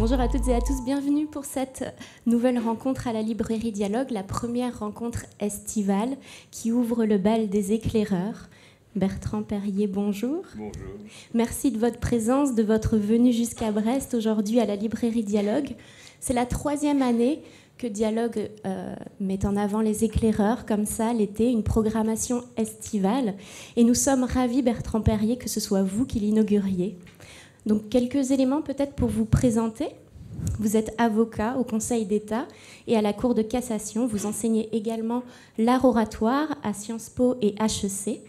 Bonjour à toutes et à tous, bienvenue pour cette nouvelle rencontre à la librairie Dialogue, la première rencontre estivale qui ouvre le bal des éclaireurs. Bertrand Perrier, bonjour. Bonjour. Merci de votre présence, de votre venue jusqu'à Brest aujourd'hui à la librairie Dialogue. C'est la 3e année que Dialogue met en avant les éclaireurs, comme ça, l'été, une programmation estivale. Et nous sommes ravis, Bertrand Perrier, que ce soit vous qui l'inauguriez. Donc, quelques éléments peut-être pour vous présenter. Vous êtes avocat au Conseil d'État et à la Cour de cassation. Vous enseignez également l'art oratoire à Sciences Po et HEC.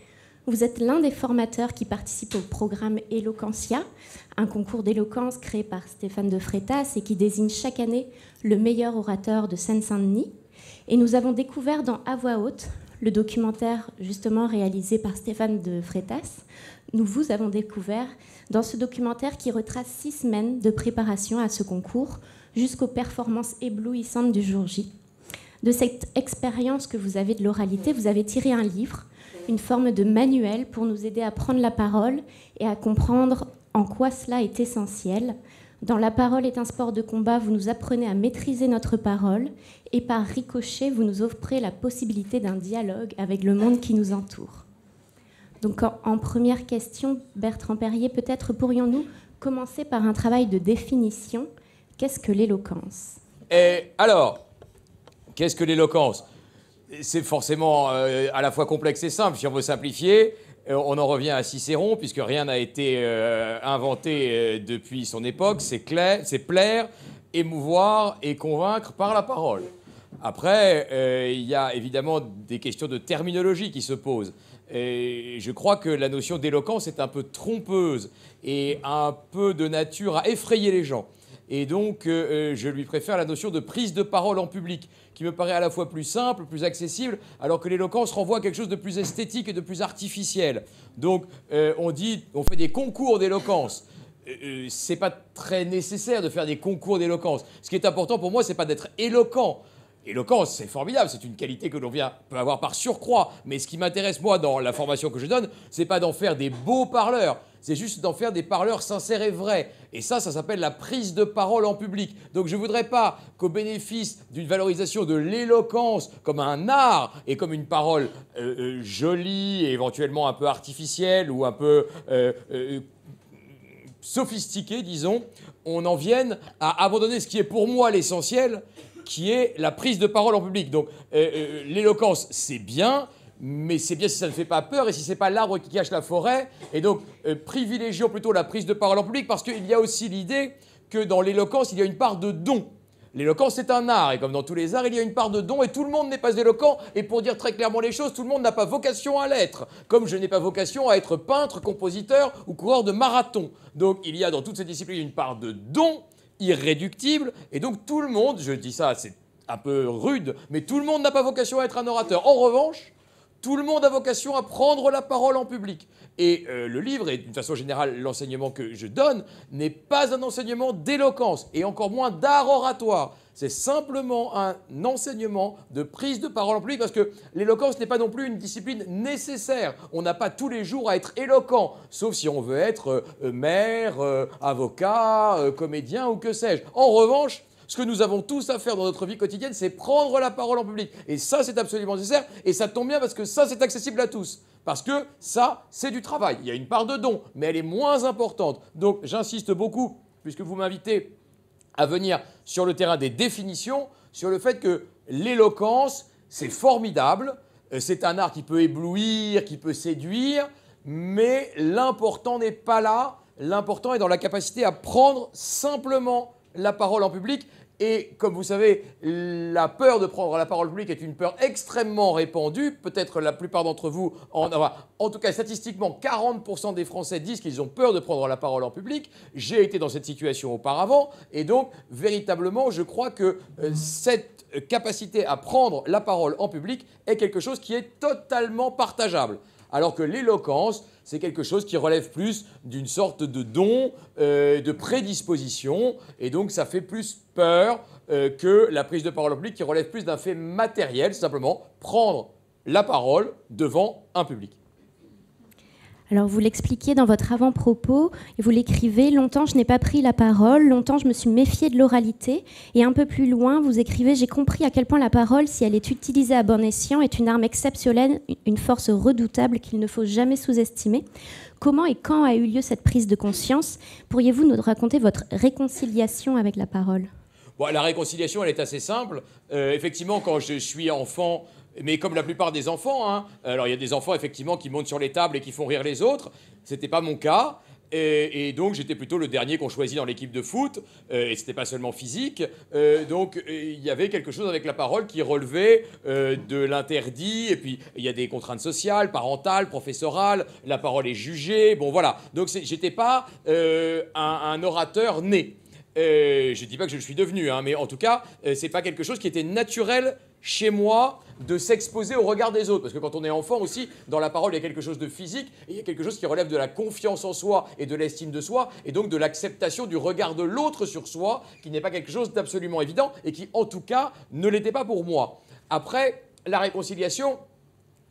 Vous êtes l'un des formateurs qui participent au programme Eloquentia, un concours d'éloquence créé par Stéphane de Freitas et qui désigne chaque année le meilleur orateur de Seine-Saint-Denis. Et nous avons découvert dans À voix haute, le documentaire justement réalisé par Stéphane de Freitas, nous vous avons découvert dans ce documentaire qui retrace 6 semaines de préparation à ce concours jusqu'aux performances éblouissantes du jour J. De cette expérience que vous avez de l'oralité, vous avez tiré un livre, une forme de manuel pour nous aider à prendre la parole et à comprendre en quoi cela est essentiel. Dans La parole est un sport de combat, vous nous apprenez à maîtriser notre parole et par ricochet, vous nous offrez la possibilité d'un dialogue avec le monde qui nous entoure. Donc en première question, Bertrand Perrier, peut-être pourrions-nous commencer par un travail de définition. Qu'est-ce que l'éloquence ? Alors, qu'est-ce que l'éloquence ? C'est forcément à la fois complexe et simple. Si on veut simplifier, on en revient à Cicéron, puisque rien n'a été inventé depuis son époque. C'est plaire, émouvoir et convaincre par la parole. Après, il y a évidemment des questions de terminologie qui se posent. Et je crois que la notion d'éloquence est un peu trompeuse et un peu de nature à effrayer les gens. Et donc, je lui préfère la notion de prise de parole en public, qui me paraît à la fois plus simple, plus accessible, alors que l'éloquence renvoie à quelque chose de plus esthétique et de plus artificiel. Donc, on fait des concours d'éloquence. C'est pas très nécessaire de faire des concours d'éloquence. Ce qui est important pour moi, c'est pas d'être éloquent. Éloquence, c'est formidable, c'est une qualité que l'on peut avoir par surcroît. Mais ce qui m'intéresse, moi, dans la formation que je donne, c'est pas d'en faire des beaux parleurs, c'est juste d'en faire des parleurs sincères et vrais. Et ça s'appelle la prise de parole en public. Donc je ne voudrais pas qu'au bénéfice d'une valorisation de l'éloquence comme un art et comme une parole jolie et éventuellement un peu artificielle ou un peu sophistiquée, disons, on en vienne à abandonner ce qui est pour moi l'essentiel, qui est la prise de parole en public. Donc l'éloquence, c'est bien, mais c'est bien si ça ne fait pas peur et si ce n'est pas l'arbre qui cache la forêt. Et donc privilégions plutôt la prise de parole en public, parce qu'il y a aussi l'idée que dans l'éloquence, il y a une part de don. L'éloquence, c'est un art, et comme dans tous les arts, il y a une part de don, et tout le monde n'est pas éloquent. Et pour dire très clairement les choses, tout le monde n'a pas vocation à l'être, comme je n'ai pas vocation à être peintre, compositeur ou coureur de marathon. Donc il y a dans toutes ces disciplines une part de don irréductible, et donc tout le monde, je dis ça, c'est un peu rude, mais tout le monde n'a pas vocation à être un orateur. En revanche, tout le monde a vocation à prendre la parole en public. Et le livre, et d'une façon générale l'enseignement que je donne, n'est pas un enseignement d'éloquence, et encore moins d'art oratoire. C'est simplement un enseignement de prise de parole en public, parce que l'éloquence n'est pas non plus une discipline nécessaire. On n'a pas tous les jours à être éloquent, sauf si on veut être maire, avocat, comédien ou que sais-je. En revanche, ce que nous avons tous à faire dans notre vie quotidienne, c'est prendre la parole en public. Et ça, c'est absolument nécessaire. Et ça tombe bien parce que ça, c'est accessible à tous. Parce que ça, c'est du travail. Il y a une part de don, mais elle est moins importante. Donc, j'insiste beaucoup, puisque vous m'invitez à venir sur le terrain des définitions, sur le fait que l'éloquence, c'est formidable. C'est un art qui peut éblouir, qui peut séduire, mais l'important n'est pas là. L'important est dans la capacité à prendre simplement la parole en public. Et comme vous savez, la peur de prendre la parole publique est une peur extrêmement répandue. Peut-être la plupart d'entre vous, en tout cas statistiquement, 40% des Français disent qu'ils ont peur de prendre la parole en public. J'ai été dans cette situation auparavant. Et donc, véritablement, je crois que cette capacité à prendre la parole en public est quelque chose qui est totalement partageable. Alors que l'éloquence, c'est quelque chose qui relève plus d'une sorte de don, de prédisposition, et donc ça fait plus peur que la prise de parole en public qui relève plus d'un fait matériel, simplement prendre la parole devant un public. Alors vous l'expliquiez dans votre avant-propos, et vous l'écrivez, longtemps je n'ai pas pris la parole, longtemps je me suis méfiée de l'oralité, et un peu plus loin vous écrivez, j'ai compris à quel point la parole, si elle est utilisée à bon escient, est une arme exceptionnelle, une force redoutable qu'il ne faut jamais sous-estimer. Comment et quand a eu lieu cette prise de conscience? Pourriez-vous nous raconter votre réconciliation avec la parole? Bon, la réconciliation, elle est assez simple. Effectivement, quand je suis enfant, mais comme la plupart des enfants, hein, alors il y a des enfants effectivement qui montent sur les tables et qui font rire les autres. C'était pas mon cas. Et donc j'étais plutôt le dernier qu'on choisit dans l'équipe de foot, et c'était pas seulement physique. Donc il y avait quelque chose avec la parole qui relevait de l'interdit, et puis il y a des contraintes sociales, parentales, professorales, la parole est jugée, bon voilà. Donc j'étais pas un orateur né. Je dis pas que je le suis devenu, hein, mais en tout cas, c'est pas quelque chose qui était naturel chez moi de s'exposer au regard des autres. Parce que quand on est enfant aussi, dans la parole, il y a quelque chose de physique, et il y a quelque chose qui relève de la confiance en soi et de l'estime de soi, et donc de l'acceptation du regard de l'autre sur soi, qui n'est pas quelque chose d'absolument évident, et qui, en tout cas, ne l'était pas pour moi. Après, la réconciliation,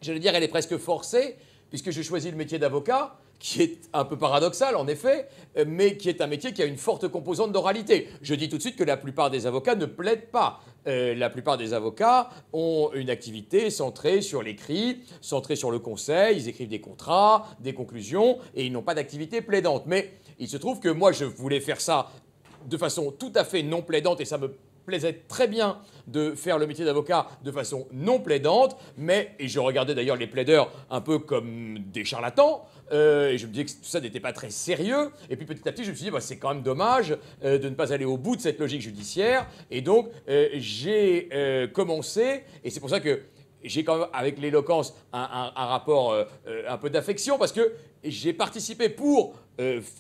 j'allais dire, elle est presque forcée, puisque j'ai choisi le métier d'avocat, qui est un peu paradoxal en effet, mais qui est un métier qui a une forte composante d'oralité. Je dis tout de suite que la plupart des avocats ne plaident pas. La plupart des avocats ont une activité centrée sur l'écrit, centrée sur le conseil, ils écrivent des contrats, des conclusions, et ils n'ont pas d'activité plaidante. Mais il se trouve que moi je voulais faire ça de façon tout à fait non plaidante, et ça me plaisait très bien de faire le métier d'avocat de façon non plaidante, et je regardais d'ailleurs les plaideurs un peu comme des charlatans, et je me disais que tout ça n'était pas très sérieux, et puis petit à petit je me suis dit c'est quand même dommage de ne pas aller au bout de cette logique judiciaire, et donc j'ai commencé, et c'est pour ça que j'ai quand même avec l'éloquence un rapport un peu d'affection, parce que j'ai participé pour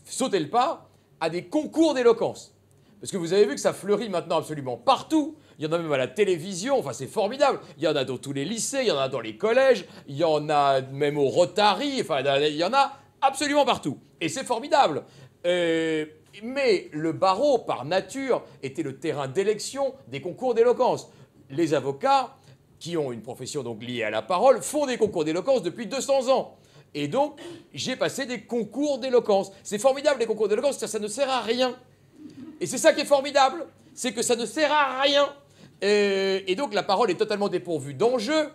sauter le pas à des concours d'éloquence. Parce que vous avez vu que ça fleurit maintenant absolument partout. Il y en a même à la télévision, enfin c'est formidable. Il y en a dans tous les lycées, il y en a dans les collèges, il y en a même au Rotary, enfin il y en a absolument partout. Et c'est formidable. Mais le barreau, par nature, était le terrain d'élection des concours d'éloquence. Les avocats, qui ont une profession donc liée à la parole, font des concours d'éloquence depuis 200 ans. Et donc, j'ai passé des concours d'éloquence. C'est formidable les concours d'éloquence, ça ne sert à rien. Et c'est ça qui est formidable, c'est que ça ne sert à rien. Et donc la parole est totalement dépourvue d'enjeux,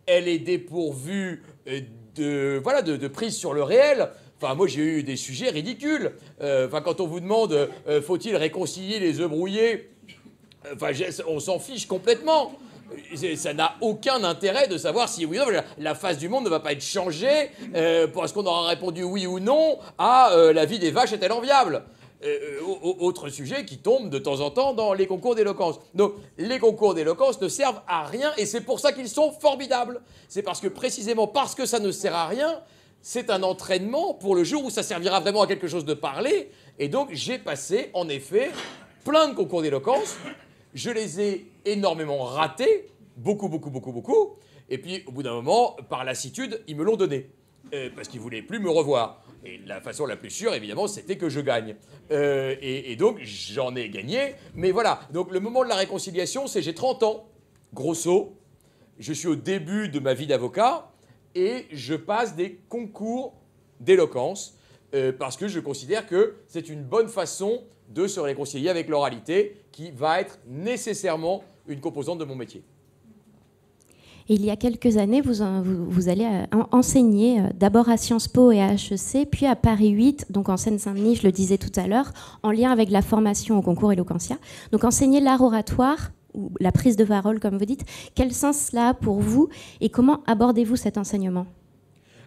elle est dépourvue de prise sur le réel. Enfin, moi j'ai eu des sujets ridicules. Quand on vous demande faut-il réconcilier les œufs brouillés, on s'en fiche complètement. Ça n'a aucun intérêt de savoir si oui ou non, la face du monde ne va pas être changée parce qu'on aura répondu oui ou non à la vie des vaches est-elle enviable. Autre sujet qui tombe de temps en temps dans les concours d'éloquence. Donc, les concours d'éloquence ne servent à rien, et c'est pour ça qu'ils sont formidables. C'est précisément parce que ça ne sert à rien, c'est un entraînement pour le jour où ça servira vraiment à quelque chose de parler. Et donc, j'ai passé, en effet, plein de concours d'éloquence. Je les ai énormément ratés, beaucoup. Et puis, au bout d'un moment, par lassitude, ils me l'ont donné. Parce qu'ils ne voulaient plus me revoir. Et la façon la plus sûre, évidemment, c'était que je gagne. Et donc, j'en ai gagné. Mais voilà, donc le moment de la réconciliation, c'est j'ai 30 ans, grosso. Je suis au début de ma vie d'avocat et je passe des concours d'éloquence parce que je considère que c'est une bonne façon de se réconcilier avec l'oralité qui va être nécessairement une composante de mon métier. Et il y a quelques années, vous allez enseigner d'abord à Sciences Po et à HEC, puis à Paris 8, donc en Seine-Saint-Denis, je le disais tout à l'heure, en lien avec la formation au concours Eloquentia. Donc enseigner l'art oratoire, ou la prise de parole, comme vous dites, quel sens cela a pour vous et comment abordez-vous cet enseignement ?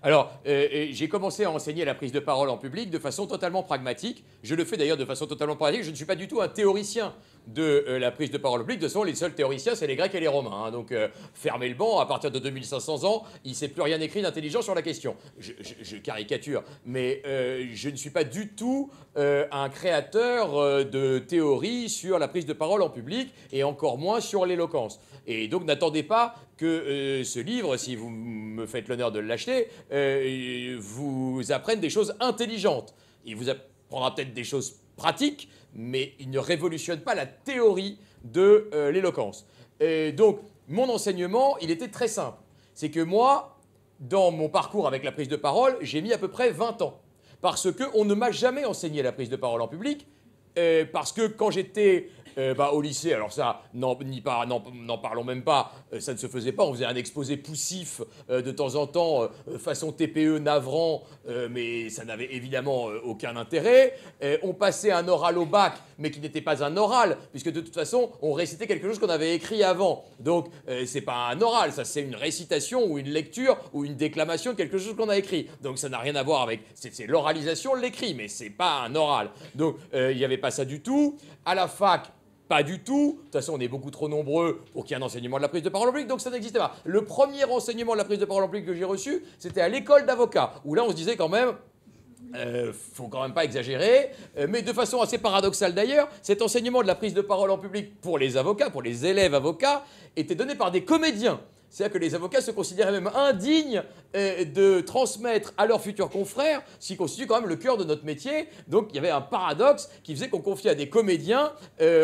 Alors, j'ai commencé à enseigner la prise de parole en public de façon totalement pragmatique. Je le fais d'ailleurs de façon totalement pragmatique. Je ne suis pas du tout un théoricien de la prise de parole en public. De toute façon, les seuls théoriciens, c'est les Grecs et les Romains. Hein. Donc, fermez le banc. À partir de 2500 ans, il ne s'est plus rien écrit d'intelligent sur la question. Je caricature, mais je ne suis pas du tout un créateur de théorie sur la prise de parole en public et encore moins sur l'éloquence. Et donc, n'attendez pas que ce livre, si vous me faites l'honneur de l'acheter, vous apprenne des choses intelligentes. Il vous apprendra peut-être des choses pratiques, mais il ne révolutionne pas la théorie de l'éloquence. Donc, mon enseignement, il était très simple. C'est que moi, dans mon parcours avec la prise de parole, j'ai mis à peu près 20 ans. Parce qu'on ne m'a jamais enseigné la prise de parole en public. Parce que quand j'étais au lycée, alors ça, n'en parlons même pas, ça ne se faisait pas. On faisait un exposé poussif de temps en temps, façon TPE navrant, mais ça n'avait évidemment aucun intérêt. On passait un oral au bac, mais qui n'était pas un oral, puisque de toute façon, on récitait quelque chose qu'on avait écrit avant. Donc, c'est pas un oral, ça c'est une récitation ou une lecture ou une déclamation de quelque chose qu'on a écrit. Donc, ça n'a rien à voir avec... C'est l'oralisation, l'écrit, mais c'est pas un oral. Donc, il n'y avait pas ça du tout. À la fac, pas du tout. De toute façon, on est beaucoup trop nombreux pour qu'il y ait un enseignement de la prise de parole en public, donc ça n'existait pas. Le premier enseignement de la prise de parole en public que j'ai reçu, c'était à l'école d'avocat, où là, on se disait quand même... faut quand même pas exagérer, mais de façon assez paradoxale d'ailleurs, cet enseignement de la prise de parole en public pour les avocats, pour les élèves avocats, était donné par des comédiens. C'est-à-dire que les avocats se considéraient même indignes de transmettre à leurs futurs confrères ce qui constitue quand même le cœur de notre métier. Donc il y avait un paradoxe qui faisait qu'on confiait à des comédiens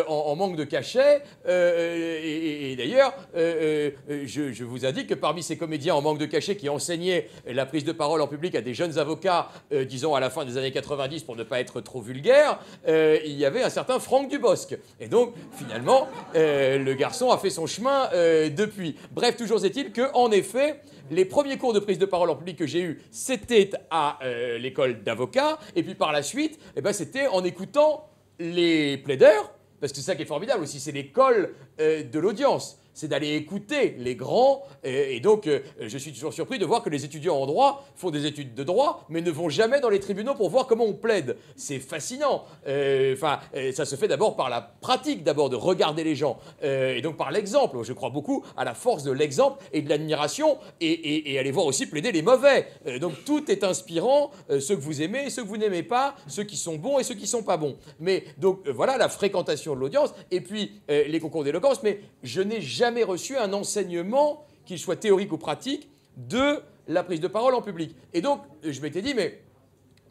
en manque de cachet. Et d'ailleurs, je vous indique que parmi ces comédiens en manque de cachet qui enseignaient la prise de parole en public à des jeunes avocats, disons à la fin des années 90 pour ne pas être trop vulgaire, il y avait un certain Franck Dubosc. Et donc finalement, le garçon a fait son chemin depuis. Bref, toujours est-il qu'en effet, les premiers cours de prise de parole en public que j'ai eus, c'était à l'école d'avocat. Et puis par la suite, c'était en écoutant les plaideurs, parce que c'est ça qui est formidable aussi, c'est l'école de l'audience. C'est d'aller écouter les grands. Et donc, je suis toujours surpris de voir que les étudiants en droit font des études de droit, mais ne vont jamais dans les tribunaux pour voir comment on plaide. C'est fascinant. Ça se fait d'abord par la pratique, d'abord de regarder les gens. Et donc par l'exemple. Je crois beaucoup à la force de l'exemple et de l'admiration, et aller voir aussi plaider les mauvais. Donc tout est inspirant, ceux que vous aimez et ceux que vous n'aimez pas, ceux qui sont bons et ceux qui ne sont pas bons. Mais donc voilà la fréquentation de l'audience, et puis les concours d'éloquence, mais je n'ai jamais reçu un enseignement, qu'il soit théorique ou pratique, de la prise de parole en public. Et donc, je m'étais dit, mais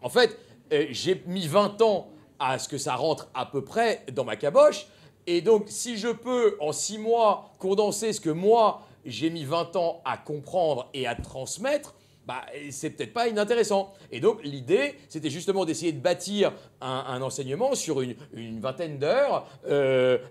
en fait, j'ai mis 20 ans à ce que ça rentre à peu près dans ma caboche. Et donc, si je peux, en 6 mois, condenser ce que moi, j'ai mis 20 ans à comprendre et à transmettre, c'est peut-être pas inintéressant. Et donc, l'idée, c'était justement d'essayer de bâtir un enseignement sur une vingtaine d'heures,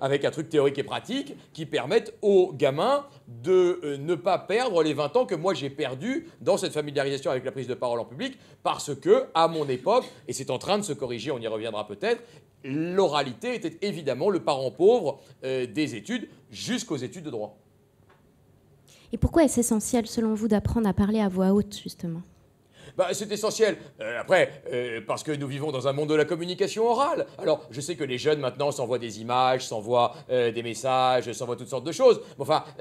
avec un truc théorique et pratique, qui permettent aux gamins de ne pas perdre les 20 ans que moi j'ai perdu dans cette familiarisation avec la prise de parole en public, parce que, à mon époque, et c'est en train de se corriger, on y reviendra peut-être, l'oralité était évidemment le parent pauvre des études, jusqu'aux études de droit. Et pourquoi est-ce essentiel, selon vous, d'apprendre à parler à voix haute, justement ? C'est essentiel. Parce que nous vivons dans un monde de la communication orale. Alors, je sais que les jeunes, maintenant, s'envoient des images, s'envoient des messages, s'envoient toutes sortes de choses.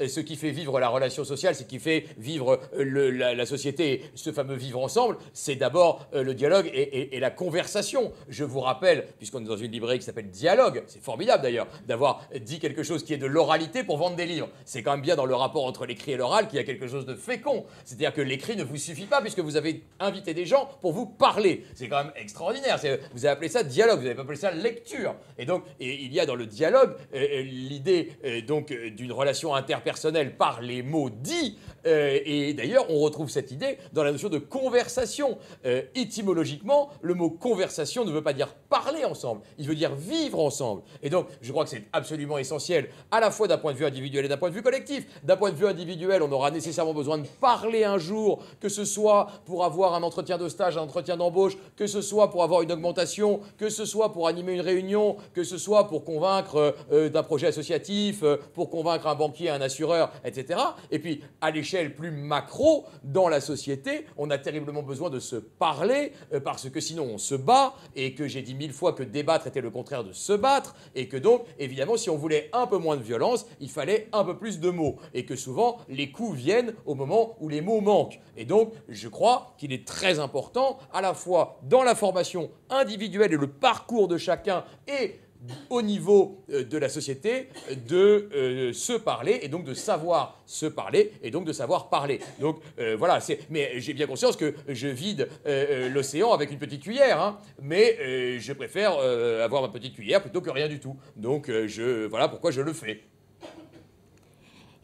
Ce qui fait vivre la relation sociale, ce qui fait vivre la société, ce fameux vivre ensemble, c'est d'abord le dialogue et la conversation. Je vous rappelle, puisqu'on est dans une librairie qui s'appelle Dialogue, c'est formidable d'ailleurs, d'avoir dit quelque chose qui est de l'oralité pour vendre des livres. C'est quand même bien dans le rapport entre l'écrit et l'oral qu'il y a quelque chose de fécond. C'est-à-dire que l'écrit ne vous suffit pas, puisque vous avez inviter des gens pour vous parler. C'est quand même extraordinaire. Vous avez appelé ça dialogue, vous n'avez pas appelé ça lecture. Et donc, il y a dans le dialogue l'idée d'une relation interpersonnelle par les mots dits. Et d'ailleurs, on retrouve cette idée dans la notion de conversation. Étymologiquement, le mot conversation ne veut pas dire parler ensemble, il veut dire vivre ensemble. Et donc, je crois que c'est absolument essentiel, à la fois d'un point de vue individuel et d'un point de vue collectif. D'un point de vue individuel, on aura nécessairement besoin de parler un jour, que ce soit pour avoir un entretien de stage, un entretien d'embauche, que ce soit pour avoir une augmentation, que ce soit pour animer une réunion, que ce soit pour convaincre d'un projet associatif, pour convaincre un banquier, un assureur, etc. Et puis, à l'échelle plus macro, dans la société, on a terriblement besoin de se parler, parce que sinon on se bat, et que j'ai dit 1000 fois que débattre était le contraire de se battre, et que donc, évidemment, si on voulait un peu moins de violence, il fallait un peu plus de mots, et que souvent, les coups viennent au moment où les mots manquent. Et donc, je crois qu'il est très important, à la fois dans la formation individuelle et le parcours de chacun, et au niveau de la société, de se parler, et donc de savoir se parler, et donc de savoir parler. Donc voilà, mais j'ai bien conscience que je vide l'océan avec une petite cuillère, hein, mais je préfère avoir ma petite cuillère plutôt que rien du tout. Donc voilà pourquoi je le fais.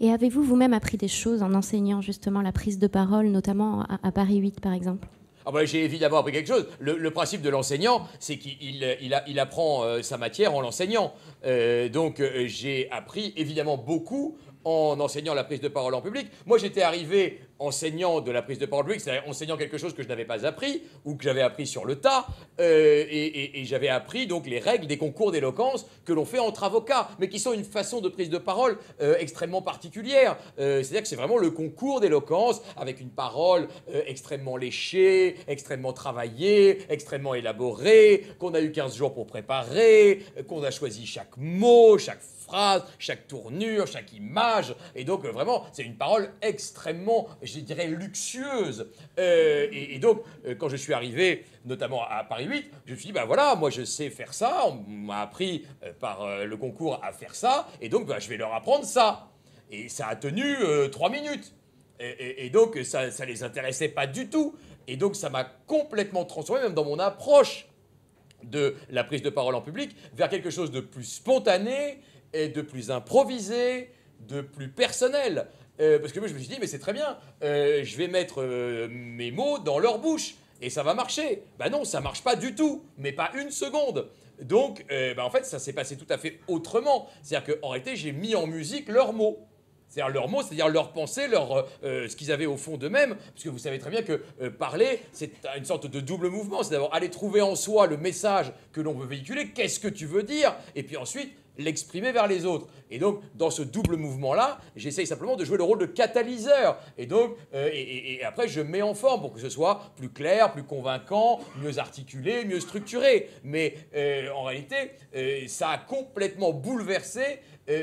Et avez-vous vous-même appris des choses en enseignant justement la prise de parole, notamment à Paris 8 par exemple? Ah bah, j'ai évidemment appris quelque chose. Le principe de l'enseignant, c'est qu'il apprend sa matière en l'enseignant. Donc j'ai appris évidemment beaucoup en enseignant la prise de parole en public. Moi, j'étais arrivé enseignant de la prise de parole publique, c'est-à-dire enseignant quelque chose que je n'avais pas appris ou que j'avais appris sur le tas, et j'avais appris donc les règles des concours d'éloquence que l'on fait entre avocats, mais qui sont une façon de prise de parole extrêmement particulière. C'est-à-dire que c'est vraiment le concours d'éloquence avec une parole extrêmement léchée, extrêmement travaillée, extrêmement élaborée, qu'on a eu 15 jours pour préparer, qu'on a choisi chaque mot, chaque phrase, chaque tournure, chaque image, et donc vraiment c'est une parole extrêmement, je dirais, luxueuse. Et donc quand je suis arrivé notamment à Paris 8, je me suis dit, ben voilà, moi je sais faire ça, on m'a appris par le concours à faire ça, et donc ben, je vais leur apprendre ça. Et ça a tenu 3 minutes. Et donc ça les intéressait pas du tout. Et donc ça m'a complètement transformé, même dans mon approche de la prise de parole en public, vers quelque chose de plus spontané, et de plus improvisé, de plus personnel. Parce que moi, je me suis dit, mais c'est très bien, je vais mettre mes mots dans leur bouche, et ça va marcher. Ben non, ça marche pas du tout, mais pas une seconde. Donc, en fait, ça s'est passé tout à fait autrement. C'est-à-dire qu'en réalité, j'ai mis en musique leurs mots. C'est-à-dire leurs mots, c'est-à-dire leurs pensées, ce qu'ils avaient au fond d'eux-mêmes. Parce que vous savez très bien que parler, c'est une sorte de double mouvement. C'est d'abord aller trouver en soi le message que l'on veut véhiculer, qu'est-ce que tu veux dire, et puis ensuite l'exprimer vers les autres. Et donc, dans ce double mouvement-là, j'essaye simplement de jouer le rôle de catalyseur. Et donc, et après, je mets en forme pour que ce soit plus clair, plus convaincant, mieux articulé, mieux structuré. Mais en réalité, ça a complètement bouleversé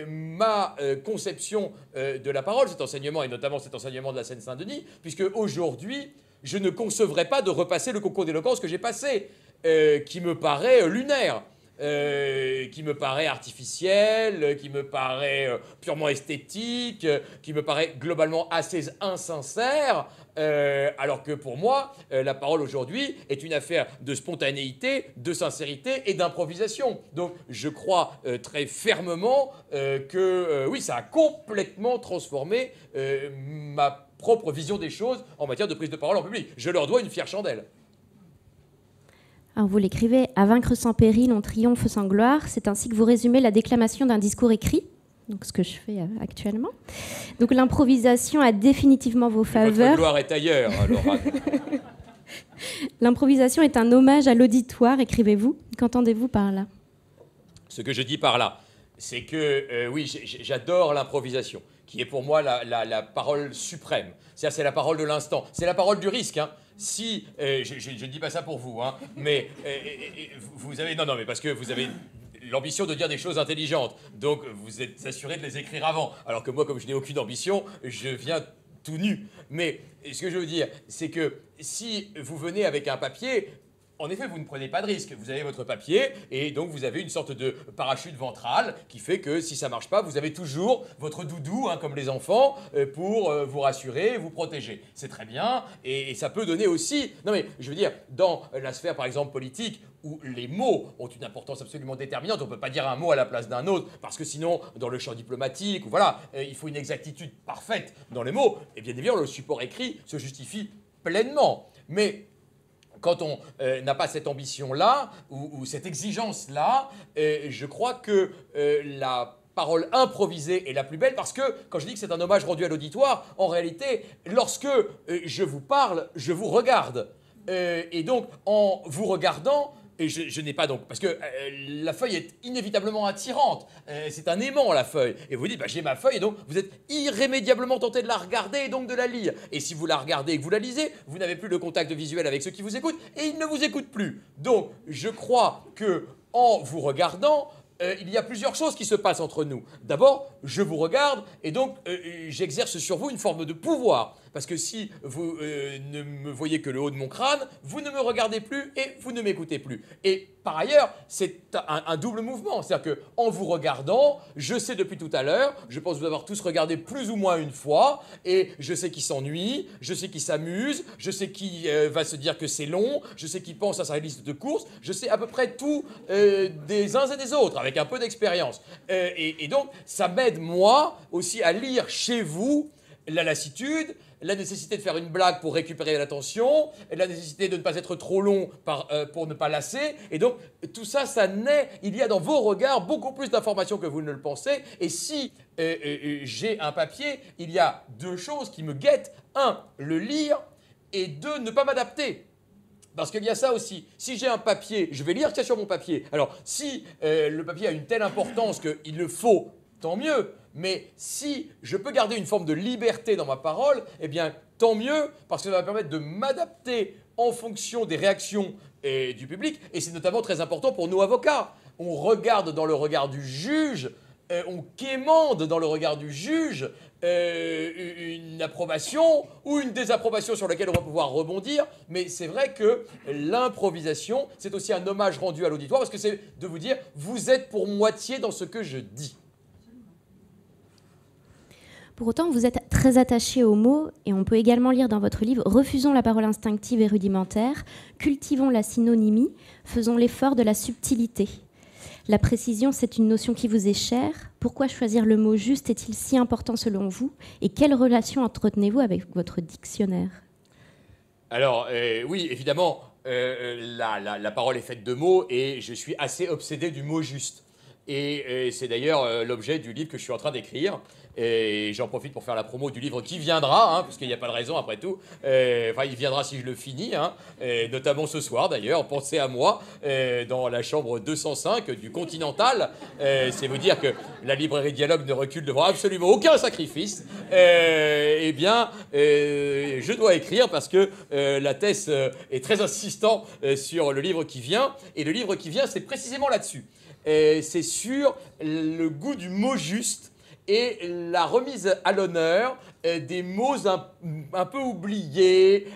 ma conception de la parole, cet enseignement, et notamment cet enseignement de la Seine-Saint-Denis, puisque aujourd'hui, je ne concevrais pas de repasser le concours d'éloquence que j'ai passé, qui me paraît lunaire. Qui me paraît artificiel, qui me paraît purement esthétique, qui me paraît globalement assez insincère, alors que pour moi, la parole aujourd'hui est une affaire de spontanéité, de sincérité et d'improvisation. Donc je crois très fermement que oui, ça a complètement transformé ma propre vision des choses en matière de prise de parole en public. Je leur dois une fière chandelle. Alors vous l'écrivez, à vaincre sans péril, on triomphe sans gloire. C'est ainsi que vous résumez la déclamation d'un discours écrit, donc ce que je fais actuellement. Donc l'improvisation a définitivement vos faveurs. Votre gloire est ailleurs, Laura. L'improvisation est un hommage à l'auditoire, écrivez-vous. Qu'entendez-vous par là? Ce que je dis par là, c'est que oui, j'adore l'improvisation, qui est pour moi la parole suprême. C'est la parole de l'instant, c'est la parole du risque, hein. Si, je ne dis pas ça pour vous, hein, mais vous avez, non, mais parce que vous avez l'ambition de dire des choses intelligentes, donc vous êtes assuré de les écrire avant, alors que moi, comme je n'ai aucune ambition, je viens tout nu. Mais ce que je veux dire, c'est que si vous venez avec un papier, en effet, vous ne prenez pas de risque. Vous avez votre papier et donc vous avez une sorte de parachute ventral qui fait que si ça ne marche pas, vous avez toujours votre doudou, hein, comme les enfants, pour vous rassurer, vous protéger. C'est très bien et ça peut donner aussi... Non mais je veux dire, dans la sphère par exemple politique, où les mots ont une importance absolument déterminante, on ne peut pas dire un mot à la place d'un autre, parce que sinon, dans le champ diplomatique, voilà, il faut une exactitude parfaite dans les mots, et bien évidemment, le support écrit se justifie pleinement. Mais quand on n'a pas cette ambition-là, ou cette exigence-là, je crois que la parole improvisée est la plus belle, parce que, quand je dis que c'est un hommage rendu à l'auditoire, en réalité, lorsque je vous parle, je vous regarde. Et donc, en vous regardant, et je n'ai pas donc... Parce que la feuille est inévitablement attirante. C'est un aimant, la feuille. Et vous dites, bah, j'ai ma feuille, et donc vous êtes irrémédiablement tenté de la regarder et donc de la lire. Et si vous la regardez et que vous la lisez, vous n'avez plus le contact visuel avec ceux qui vous écoutent, et ils ne vous écoutent plus. Donc, je crois que en vous regardant, il y a plusieurs choses qui se passent entre nous. D'abord, je vous regarde, et donc j'exerce sur vous une forme de pouvoir. Parce que si vous ne me voyez que le haut de mon crâne, vous ne me regardez plus et vous ne m'écoutez plus. Et par ailleurs, c'est un double mouvement. C'est-à-dire qu'en vous regardant, je sais depuis tout à l'heure, je pense vous avoir tous regardé plus ou moins une fois, et je sais qui s'ennuie, je sais qui s'amuse, je sais qui va se dire que c'est long, je sais qui pense à sa liste de courses, je sais à peu près tout des uns et des autres, avec un peu d'expérience. Et donc, ça m'aide, moi, aussi à lire chez vous la lassitude, la nécessité de faire une blague pour récupérer l'attention, la nécessité de ne pas être trop long pour ne pas lasser. Et donc, tout ça, ça naît. Il y a dans vos regards beaucoup plus d'informations que vous ne le pensez. Et si j'ai un papier, il y a deux choses qui me guettent. Un, le lire, et deux, ne pas m'adapter. Parce qu'il y a ça aussi. Si j'ai un papier, je vais lire ce qu'il y a sur mon papier. Alors, si le papier a une telle importance qu'il le faut, tant mieux. Mais si je peux garder une forme de liberté dans ma parole, eh bien, tant mieux, parce que ça va permettre de m'adapter en fonction des réactions du public. Et c'est notamment très important pour nous avocats. On regarde dans le regard du juge, on quémande dans le regard du juge une approbation ou une désapprobation sur laquelle on va pouvoir rebondir. Mais c'est vrai que l'improvisation, c'est aussi un hommage rendu à l'auditoire, parce que c'est de vous dire, vous êtes pour moitié dans ce que je dis. Pour autant, vous êtes très attaché aux mots, et on peut également lire dans votre livre « Refusons la parole instinctive et rudimentaire, cultivons la synonymie, faisons l'effort de la subtilité ». La précision, c'est une notion qui vous est chère. Pourquoi choisir le mot juste est-il si important selon vous? Et quelle relation entretenez-vous avec votre dictionnaire? Alors, oui, évidemment, la parole est faite de mots, et je suis assez obsédé du mot juste. Et c'est d'ailleurs l'objet du livre que je suis en train d'écrire. Et j'en profite pour faire la promo du livre qui viendra, parce qu'il n'y a pas de raison après tout. Enfin, il viendra si je le finis, notamment ce soir d'ailleurs. Pensez à moi dans la chambre 205 du Continental. C'est vous dire que la librairie Dialogue ne recule devant absolument aucun sacrifice. Eh bien, je dois écrire parce que la thèse est très insistant sur le livre qui vient. Et le livre qui vient, c'est précisément là-dessus. C'est sur le goût du mot juste et la remise à l'honneur des mots un peu oubliés,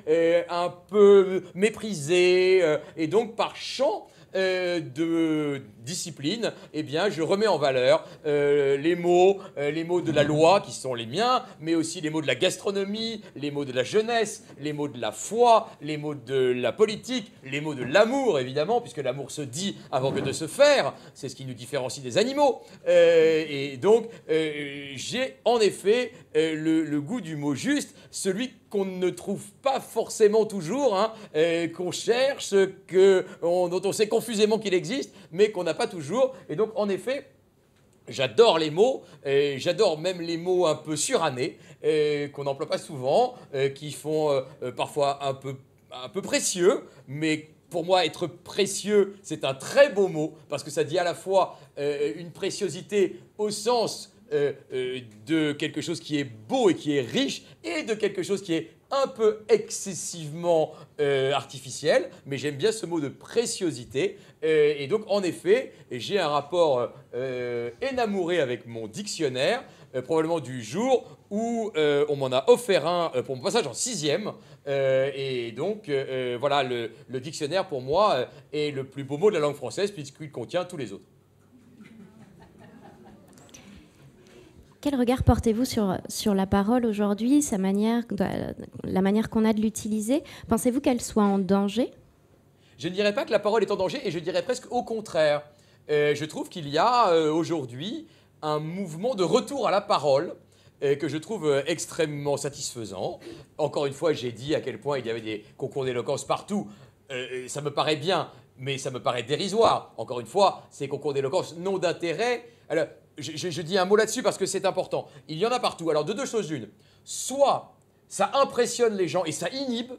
un peu méprisés, et donc par champ de discipline, eh bien, je remets en valeur les mots de la loi qui sont les miens, mais aussi les mots de la gastronomie, les mots de la jeunesse, les mots de la foi, les mots de la politique, les mots de l'amour, évidemment, puisque l'amour se dit avant que de se faire. C'est ce qui nous différencie des animaux. Et donc, j'ai en effet le goût du mot juste, celui qu'on ne trouve pas forcément toujours, qu'on cherche, dont on sait confusément qu'il existe, mais qu'on n'a pas toujours. Et donc, en effet, j'adore les mots, j'adore même les mots un peu surannés, qu'on n'emploie pas souvent, qui font parfois un peu précieux, mais pour moi, être précieux, c'est un très beau mot, parce que ça dit à la fois une préciosité au sens de quelque chose qui est beau et qui est riche, et de quelque chose qui est un peu excessivement artificiel, mais j'aime bien ce mot de préciosité. Et donc, en effet, j'ai un rapport énamouré avec mon dictionnaire, probablement du jour où on m'en a offert un pour mon passage en 6e. Et donc, voilà, le dictionnaire, pour moi, est le plus beau mot de la langue française, puisqu'il contient tous les autres. Quel regard portez-vous sur la parole aujourd'hui, la manière qu'on a de l'utiliser? Pensez-vous qu'elle soit en danger? Je ne dirais pas que la parole est en danger, et je dirais presque au contraire. Je trouve qu'il y a aujourd'hui un mouvement de retour à la parole que je trouve extrêmement satisfaisant. Encore une fois, j'ai dit à quel point il y avait des concours d'éloquence partout. Ça me paraît bien, mais ça me paraît dérisoire. Encore une fois, ces concours d'éloquence n'ont d'intérêt. Alors, je dis un mot là-dessus parce que c'est important. Il y en a partout. Alors, de deux choses l'une. Soit ça impressionne les gens et ça inhibe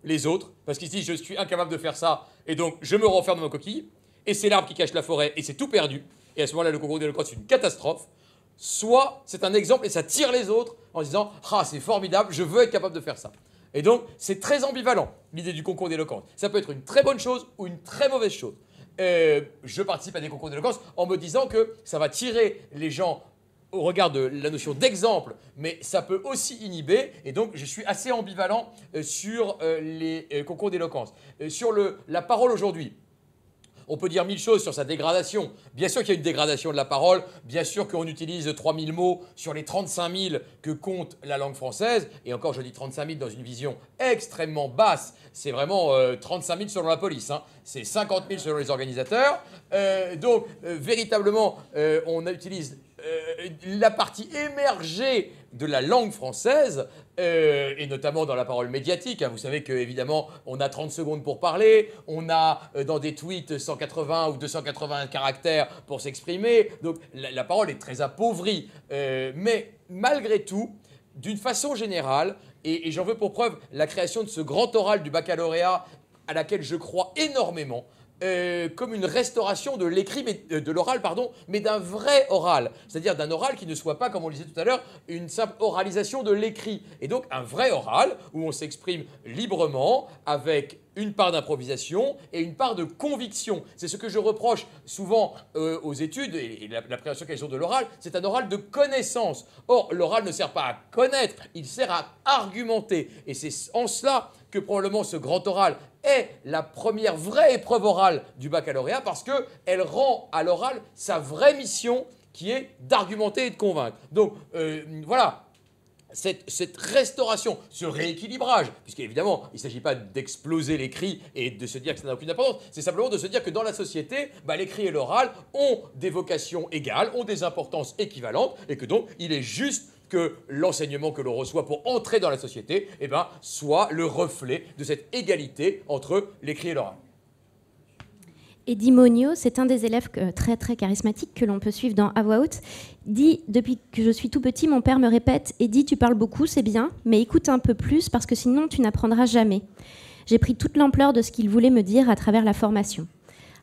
les autres, parce qu'ils se disent je suis incapable de faire ça, et donc je me renferme dans ma coquille, et c'est l'arbre qui cache la forêt, et c'est tout perdu. Et à ce moment-là, le concours d'éloquence, c'est une catastrophe. Soit c'est un exemple et ça tire les autres en disant ah, c'est formidable, je veux être capable de faire ça. Et donc, c'est très ambivalent, l'idée du concours d'éloquence. Ça peut être une très bonne chose ou une très mauvaise chose. Je participe à des concours d'éloquence en me disant que ça va tirer les gens au regard de la notion d'exemple, mais ça peut aussi inhiber, et donc je suis assez ambivalent sur les concours d'éloquence. Sur la parole aujourd'hui, on peut dire 1000 choses sur sa dégradation. Bien sûr qu'il y a une dégradation de la parole, bien sûr qu'on utilise 3000 mots sur les 35 000 que compte la langue française, et encore je dis 35 000 dans une vision extrêmement basse, c'est vraiment 35 000 selon la police, hein. C'est 50 000 selon les organisateurs, donc véritablement on utilise la partie émergée de la langue française, et notamment dans la parole médiatique. Hein. Vous savez qu'évidemment, on a 30 secondes pour parler, on a dans des tweets 180 ou 280 caractères pour s'exprimer, donc la parole est très appauvrie. Mais malgré tout, d'une façon générale, et j'en veux pour preuve la création de ce grand oral du baccalauréat à laquelle je crois énormément, comme une restauration de l'écrit, de l'oral, pardon, mais d'un vrai oral. C'est-à-dire d'un oral qui ne soit pas, comme on le disait tout à l'heure, une simple oralisation de l'écrit. Et donc un vrai oral où on s'exprime librement avec une part d'improvisation et une part de conviction. C'est ce que je reproche souvent aux études et l'appréhension qu'elles ont de l'oral, c'est un oral de connaissance. Or, l'oral ne sert pas à connaître, il sert à argumenter. Et c'est en cela que probablement ce grand oral est la première vraie épreuve orale du baccalauréat, parce qu'elle rend à l'oral sa vraie mission qui est d'argumenter et de convaincre. Donc voilà. Cette restauration, ce rééquilibrage, puisqu'évidemment, il ne s'agit pas d'exploser l'écrit et de se dire que ça n'a aucune importance, c'est simplement de se dire que dans la société, l'écrit et l'oral ont des vocations égales, ont des importances équivalentes, et que donc il est juste que l'enseignement que l'on reçoit pour entrer dans la société soit le reflet de cette égalité entre l'écrit et l'oral. Eddie Monio, c'est un des élèves très très charismatiques que l'on peut suivre dans À voix haute. Dit, depuis que je suis tout petit, mon père me répète: Eddie, tu parles beaucoup, c'est bien, mais écoute un peu plus parce que sinon tu n'apprendras jamais. J'ai pris toute l'ampleur de ce qu'il voulait me dire à travers la formation.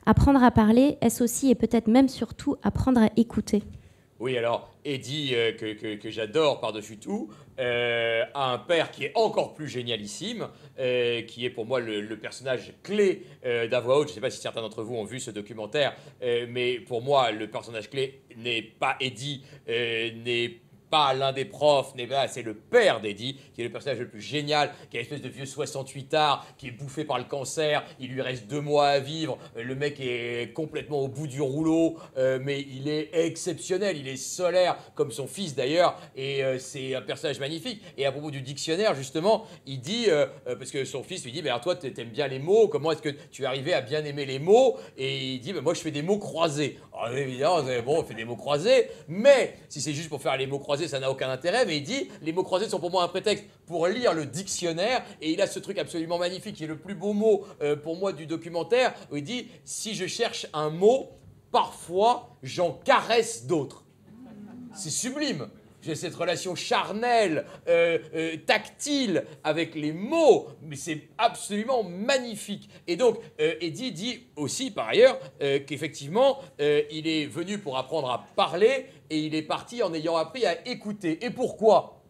Apprendre à parler, est-ce aussi et peut-être même surtout apprendre à écouter? Oui, alors, Eddie, que j'adore par-dessus tout, a un père qui est encore plus génialissime, qui est pour moi le personnage clé d'À voix haute. Je ne sais pas si certains d'entre vous ont vu ce documentaire, mais pour moi, le personnage clé n'est pas Eddie, n'est pas l'un des profs, c'est le père d'Eddie, qui est le personnage le plus génial, qui est une espèce de vieux 68ard, qui est bouffé par le cancer, il lui reste 2 mois à vivre, le mec est complètement au bout du rouleau, mais il est exceptionnel, il est solaire, comme son fils d'ailleurs, et c'est un personnage magnifique. Et à propos du dictionnaire, justement, il dit, parce que son fils lui dit, alors toi, t'aimes bien les mots, comment est-ce que tu es arrivé à bien aimer les mots? Et il dit, moi je fais des mots croisés. Alors évidemment, bon, on fait des mots croisés, mais si c'est juste pour faire les mots croisés, ça n'a aucun intérêt. Mais il dit, les mots croisés sont pour moi un prétexte pour lire le dictionnaire. Et il a ce truc absolument magnifique, qui est le plus beau mot pour moi du documentaire, où il dit, si je cherche un mot, parfois j'en caresse d'autres. C'est sublime. J'ai cette relation charnelle, tactile avec les mots, mais c'est absolument magnifique. Et donc, Eddie dit aussi, par ailleurs, qu'effectivement, il est venu pour apprendre à parler et il est parti en ayant appris à écouter. Et pourquoi?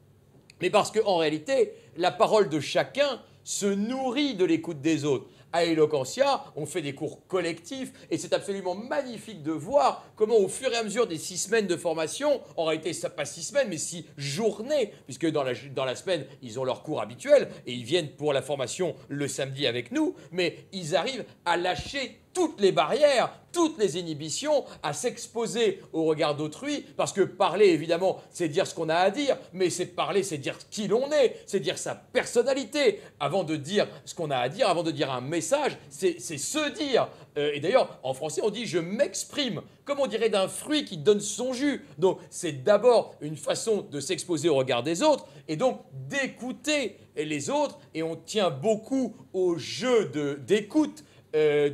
Mais parce qu'en réalité, la parole de chacun se nourrit de l'écoute des autres. À Eloquentia, on fait des cours collectifs et c'est absolument magnifique de voir comment au fur et à mesure des 6 semaines de formation, en réalité pas 6 semaines mais 6 journées, puisque dans la semaine ils ont leur cours habituel et ils viennent pour la formation le samedi avec nous, mais ils arrivent à lâcher toutes les barrières, toutes les inhibitions, à s'exposer au regard d'autrui, parce que parler, évidemment, c'est dire ce qu'on a à dire, mais c'est parler, c'est dire qui l'on est, c'est dire sa personnalité. Avant de dire ce qu'on a à dire, avant de dire un message, c'est se dire. Et d'ailleurs, en français, on dit « je m'exprime », comme on dirait d'un fruit qui donne son jus. Donc, c'est d'abord une façon de s'exposer au regard des autres, et donc d'écouter les autres, et on tient beaucoup au jeu d'écoute,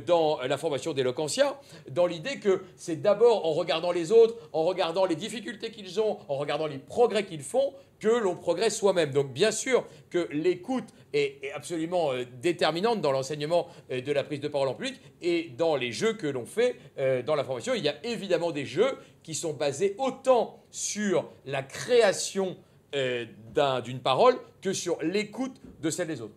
dans la formation d'Eloquentia, dans l'idée que c'est d'abord en regardant les autres, en regardant les difficultés qu'ils ont, en regardant les progrès qu'ils font, que l'on progresse soi-même. Donc bien sûr que l'écoute est absolument déterminante dans l'enseignement de la prise de parole en public et dans les jeux que l'on fait dans la formation. Il y a évidemment des jeux qui sont basés autant sur la création d'une parole que sur l'écoute de celle des autres.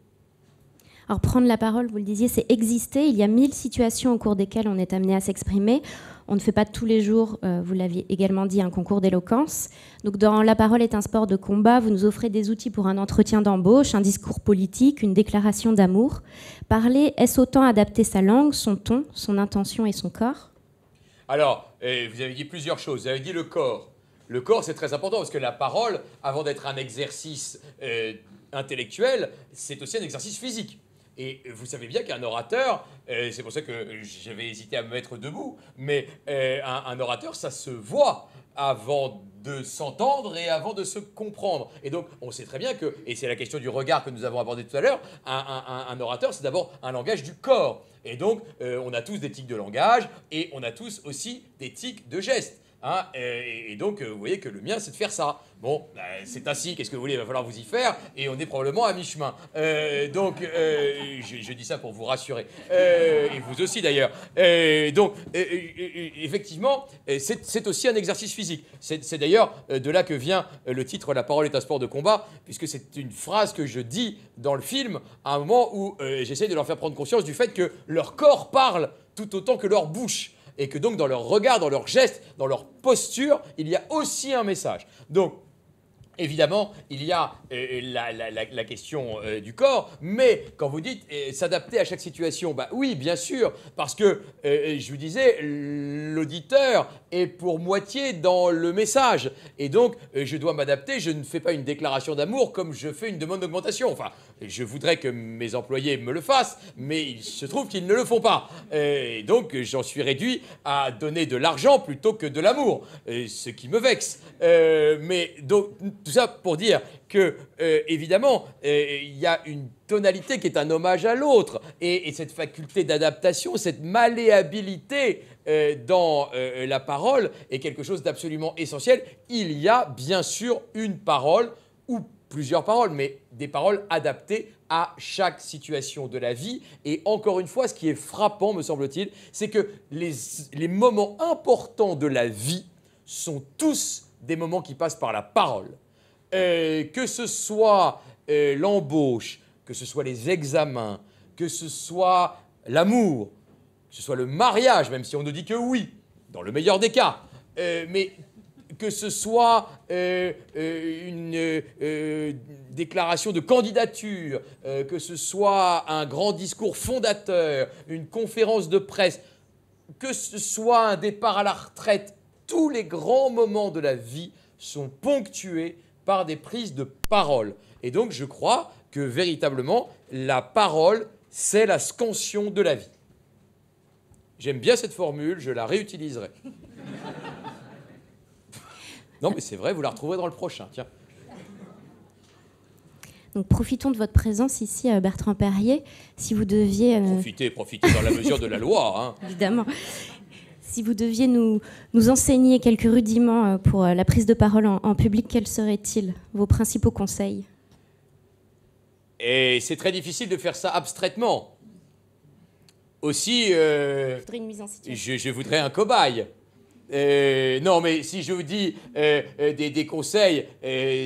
Alors prendre la parole, vous le disiez, c'est exister. Il y a 1000 situations au cours desquelles on est amené à s'exprimer. On ne fait pas tous les jours, vous l'aviez également dit, un concours d'éloquence. Donc dans La parole est un sport de combat, vous nous offrez des outils pour un entretien d'embauche, un discours politique, une déclaration d'amour. Parler, est-ce autant adapter sa langue, son ton, son intention et son corps? Alors, vous avez dit plusieurs choses. Vous avez dit le corps. Le corps, c'est très important parce que la parole, avant d'être un exercice intellectuel, c'est aussi un exercice physique. Et vous savez bien qu'un orateur, c'est pour ça que j'avais hésité à me mettre debout, mais un orateur, ça se voit avant de s'entendre et avant de se comprendre. Et donc, on sait très bien que, et c'est la question du regard que nous avons abordé tout à l'heure, un orateur, c'est d'abord un langage du corps. Et donc, on a tous des tics de langage et on a tous aussi des tics de gestes. Hein, et donc, vous voyez que le mien, c'est de faire ça. Bon, c'est ainsi, qu'est-ce que vous voulez, il va falloir vous y faire, et on est probablement à mi-chemin. Donc, je dis ça pour vous rassurer, et vous aussi d'ailleurs. Donc, effectivement, c'est aussi un exercice physique. C'est d'ailleurs de là que vient le titre « La parole est un sport de combat », puisque c'est une phrase que je dis dans le film à un moment où j'essaie de leur faire prendre conscience du fait que leur corps parle tout autant que leur bouche. Et que donc dans leur regard, dans leurs gestes, dans leur posture, il y a aussi un message. Donc, évidemment, il y a la question du corps, mais quand vous dites s'adapter à chaque situation, bah oui, bien sûr, parce que, je vous disais, l'auditeur est pour moitié dans le message. Et donc, je dois m'adapter, je ne fais pas une déclaration d'amour comme je fais une demande d'augmentation. Enfin, je voudrais que mes employés me le fassent, mais il se trouve qu'ils ne le font pas. Et donc, j'en suis réduit à donner de l'argent plutôt que de l'amour, ce qui me vexe. Mais donc, tout ça pour dire que, évidemment, il y a une tonalité qui est un hommage à l'autre. Et cette faculté d'adaptation, cette malléabilité dans la parole est quelque chose d'absolument essentiel. Il y a bien sûr une parole ou plusieurs paroles, mais des paroles adaptées à chaque situation de la vie. Et encore une fois, ce qui est frappant, me semble-t-il, c'est que les moments importants de la vie sont tous des moments qui passent par la parole. Que ce soit l'embauche, que ce soit les examens, que ce soit l'amour, que ce soit le mariage, même si on ne dit que oui, dans le meilleur des cas, mais que ce soit une déclaration de candidature, que ce soit un grand discours fondateur, une conférence de presse, que ce soit un départ à la retraite, tous les grands moments de la vie sont ponctués par des prises de parole. Et donc, je crois que véritablement, la parole, c'est la scansion de la vie. J'aime bien cette formule, je la réutiliserai. Non, mais c'est vrai, vous la retrouverez dans le prochain, tiens. Donc, profitons de votre présence ici, Bertrand Perrier. Si vous deviez... Profitez dans la mesure de la loi. Hein. Évidemment. Si vous deviez nous enseigner quelques rudiments pour la prise de parole en public, quels seraient-ils vos principaux conseils? Et c'est très difficile de faire ça abstraitement. Aussi, je voudrais une mise en situation. Je voudrais un cobaye. Non, mais si je vous dis des conseils,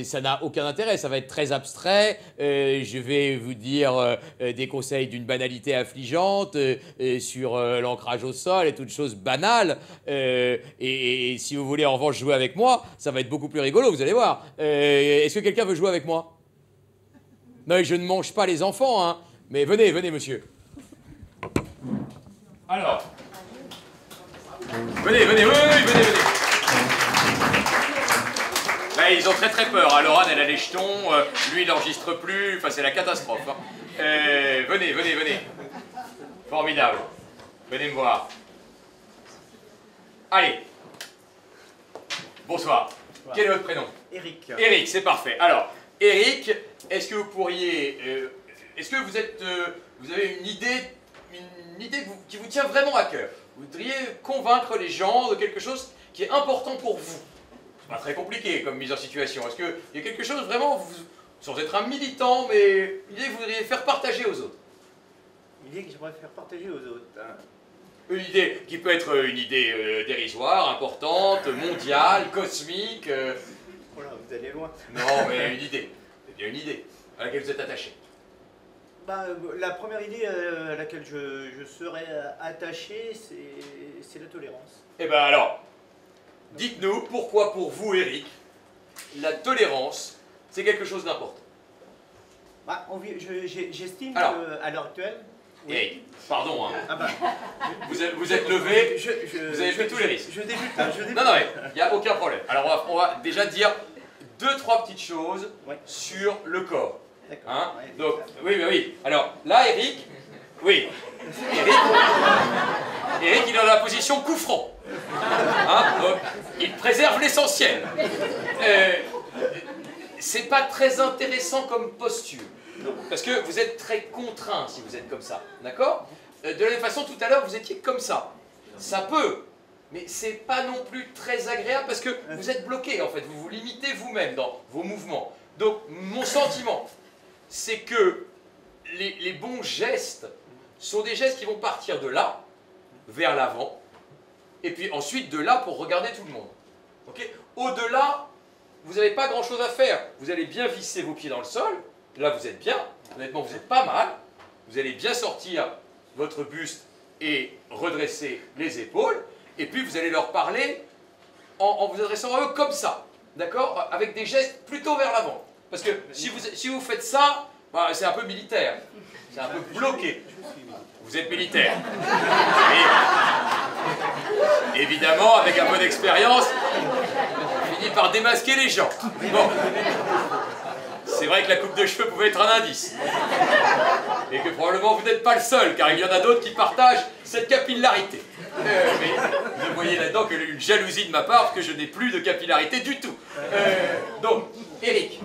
ça n'a aucun intérêt, ça va être très abstrait. Je vais vous dire des conseils d'une banalité affligeante sur l'ancrage au sol et toutes choses banales. Et si vous voulez en revanche jouer avec moi, ça va être beaucoup plus rigolo, vous allez voir. Est-ce que quelqu'un veut jouer avec moi? Non, je ne mange pas les enfants, hein. Mais venez, venez, monsieur. Alors... Venez, venez, oui, venez. Là, ils ont très très peur. Laurent, elle a les jetons, lui, il n'enregistre plus. Enfin, c'est la catastrophe. Hein. Venez. Formidable. Venez me voir. Allez. Bonsoir. Quel est votre prénom? Eric. Eric, c'est parfait. Alors, Eric, est-ce que vous pourriez... est-ce que vous avez une idée qui vous tient vraiment à cœur? Vous voudriez convaincre les gens de quelque chose qui est important pour vous. C'est pas très compliqué comme mise en situation. Est-ce qu'il y a quelque chose vraiment, sans être un militant, mais une idée que vous voudriez faire partager aux autres? Une idée que j'aimerais faire partager aux autres. Hein. Une idée qui peut être une idée dérisoire, importante, mondiale, cosmique. Voilà, vous allez loin. Non, mais une idée. C'est bien une idée à laquelle vous êtes attaché. La première idée à laquelle je serais attaché, c'est la tolérance. Eh bien alors, dites-nous pourquoi pour vous, Eric, la tolérance, c'est quelque chose d'important. J'estime qu'à l'heure actuelle... Oui. Eric, pardon, hein. Vous êtes levé, vous avez pris tous les risques. Je débute. Non, mais il n'y a aucun problème. Alors on va déjà dire 2-3 petites choses sur le corps. Hein? Donc, oui. Alors là, Eric, Eric, il est dans la position coup franc. Hein? Donc, il préserve l'essentiel. C'est pas très intéressant comme posture. Parce que vous êtes très contraint si vous êtes comme ça. D'accord? De la même façon, tout à l'heure, vous étiez comme ça. Ça peut, mais c'est pas non plus très agréable parce que vous êtes bloqué en fait. Vous vous limitez vous-même dans vos mouvements. Donc, mon sentiment, c'est que les bons gestes sont des gestes qui vont partir de là, vers l'avant, et puis ensuite de là pour regarder tout le monde. Okay? Au-delà, vous n'avez pas grand-chose à faire. Vous allez bien visser vos pieds dans le sol. Là, vous êtes bien. Honnêtement, vous êtes pas mal. Vous allez bien sortir votre buste et redresser les épaules. Et puis, vous allez leur parler en vous adressant à eux comme ça. D'accord? Avec des gestes plutôt vers l'avant. Parce que si vous faites ça, c'est un peu militaire. C'est un peu bloqué. Vous êtes militaire. Et, évidemment, avec un peu d'expérience, on finit par démasquer les gens. Bon. C'est vrai que la coupe de cheveux pouvait être un indice. Et que probablement vous n'êtes pas le seul, car il y en a d'autres qui partagent cette capillarité. Mais vous voyez là-dedans que une jalousie de ma part, que je n'ai plus de capillarité du tout. Donc, Eric,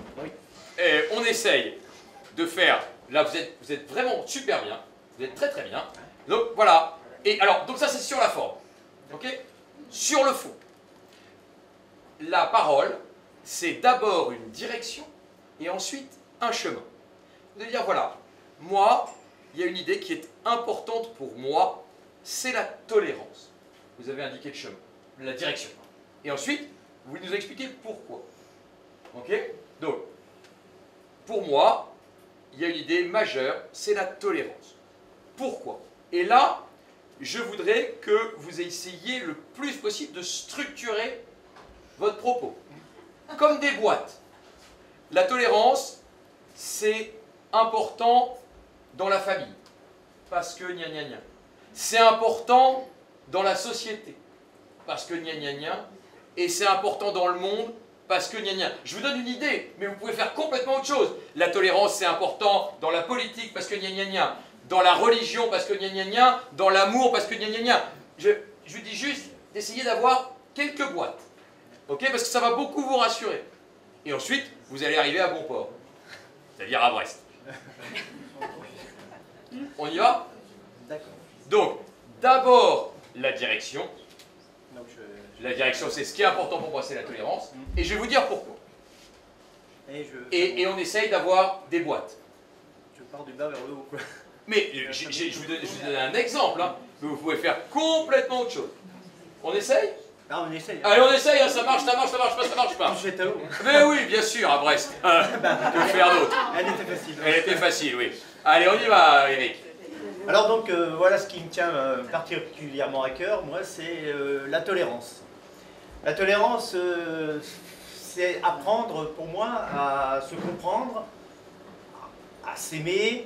on essaye de faire... Là, vous êtes vraiment super bien. Vous êtes très très bien. Donc, voilà. Et alors, donc ça, c'est sur la forme. Ok? Sur le fond. La parole, c'est d'abord une direction et ensuite un chemin. Vous allez dire, voilà, moi, il y a une idée qui est importante pour moi, c'est la tolérance. Vous avez indiqué le chemin, la direction. Et ensuite, vous nous expliquez pourquoi. Ok? Donc, pour moi, il y a une idée majeure, c'est la tolérance. Pourquoi? Et là, je voudrais que vous essayiez le plus possible de structurer votre propos. Comme des boîtes. La tolérance, c'est important dans la famille. Parce que gna gna gna. C'est important dans la société. Parce que gna gna gna. Et c'est important dans le monde. Parce que gna gna. Je vous donne une idée, mais vous pouvez faire complètement autre chose. La tolérance, c'est important dans la politique. Parce que gna gna gna. Dans la religion, parce que gna gna gna. Dans l'amour, parce que gna gna gna. Je vous dis juste d'essayer d'avoir quelques boîtes. Ok? Parce que ça va beaucoup vous rassurer. Et ensuite, vous allez arriver à bon port. C'est-à-dire à Brest. On y va? D'accord. Donc, d'abord, la direction. La direction, c'est ce qui est important pour moi, c'est la tolérance. Et je vais vous dire pourquoi. Et on essaye d'avoir des boîtes. Je pars du bas vers le haut, quoi. Mais je vous donne un exemple, hein, mais vous pouvez faire complètement autre chose. On essaye? Ah, on essaye. Allez, on essaye, hein, ça marche pas. J'étais à l'eau. Mais oui, bien sûr, à Brest. Que faire d'autre? Elle était facile. Elle était facile, oui. Allez, on y va, Eric. Alors donc, voilà ce qui me tient particulièrement à cœur, moi, c'est la tolérance. La tolérance, c'est apprendre, pour moi, à se comprendre, à s'aimer,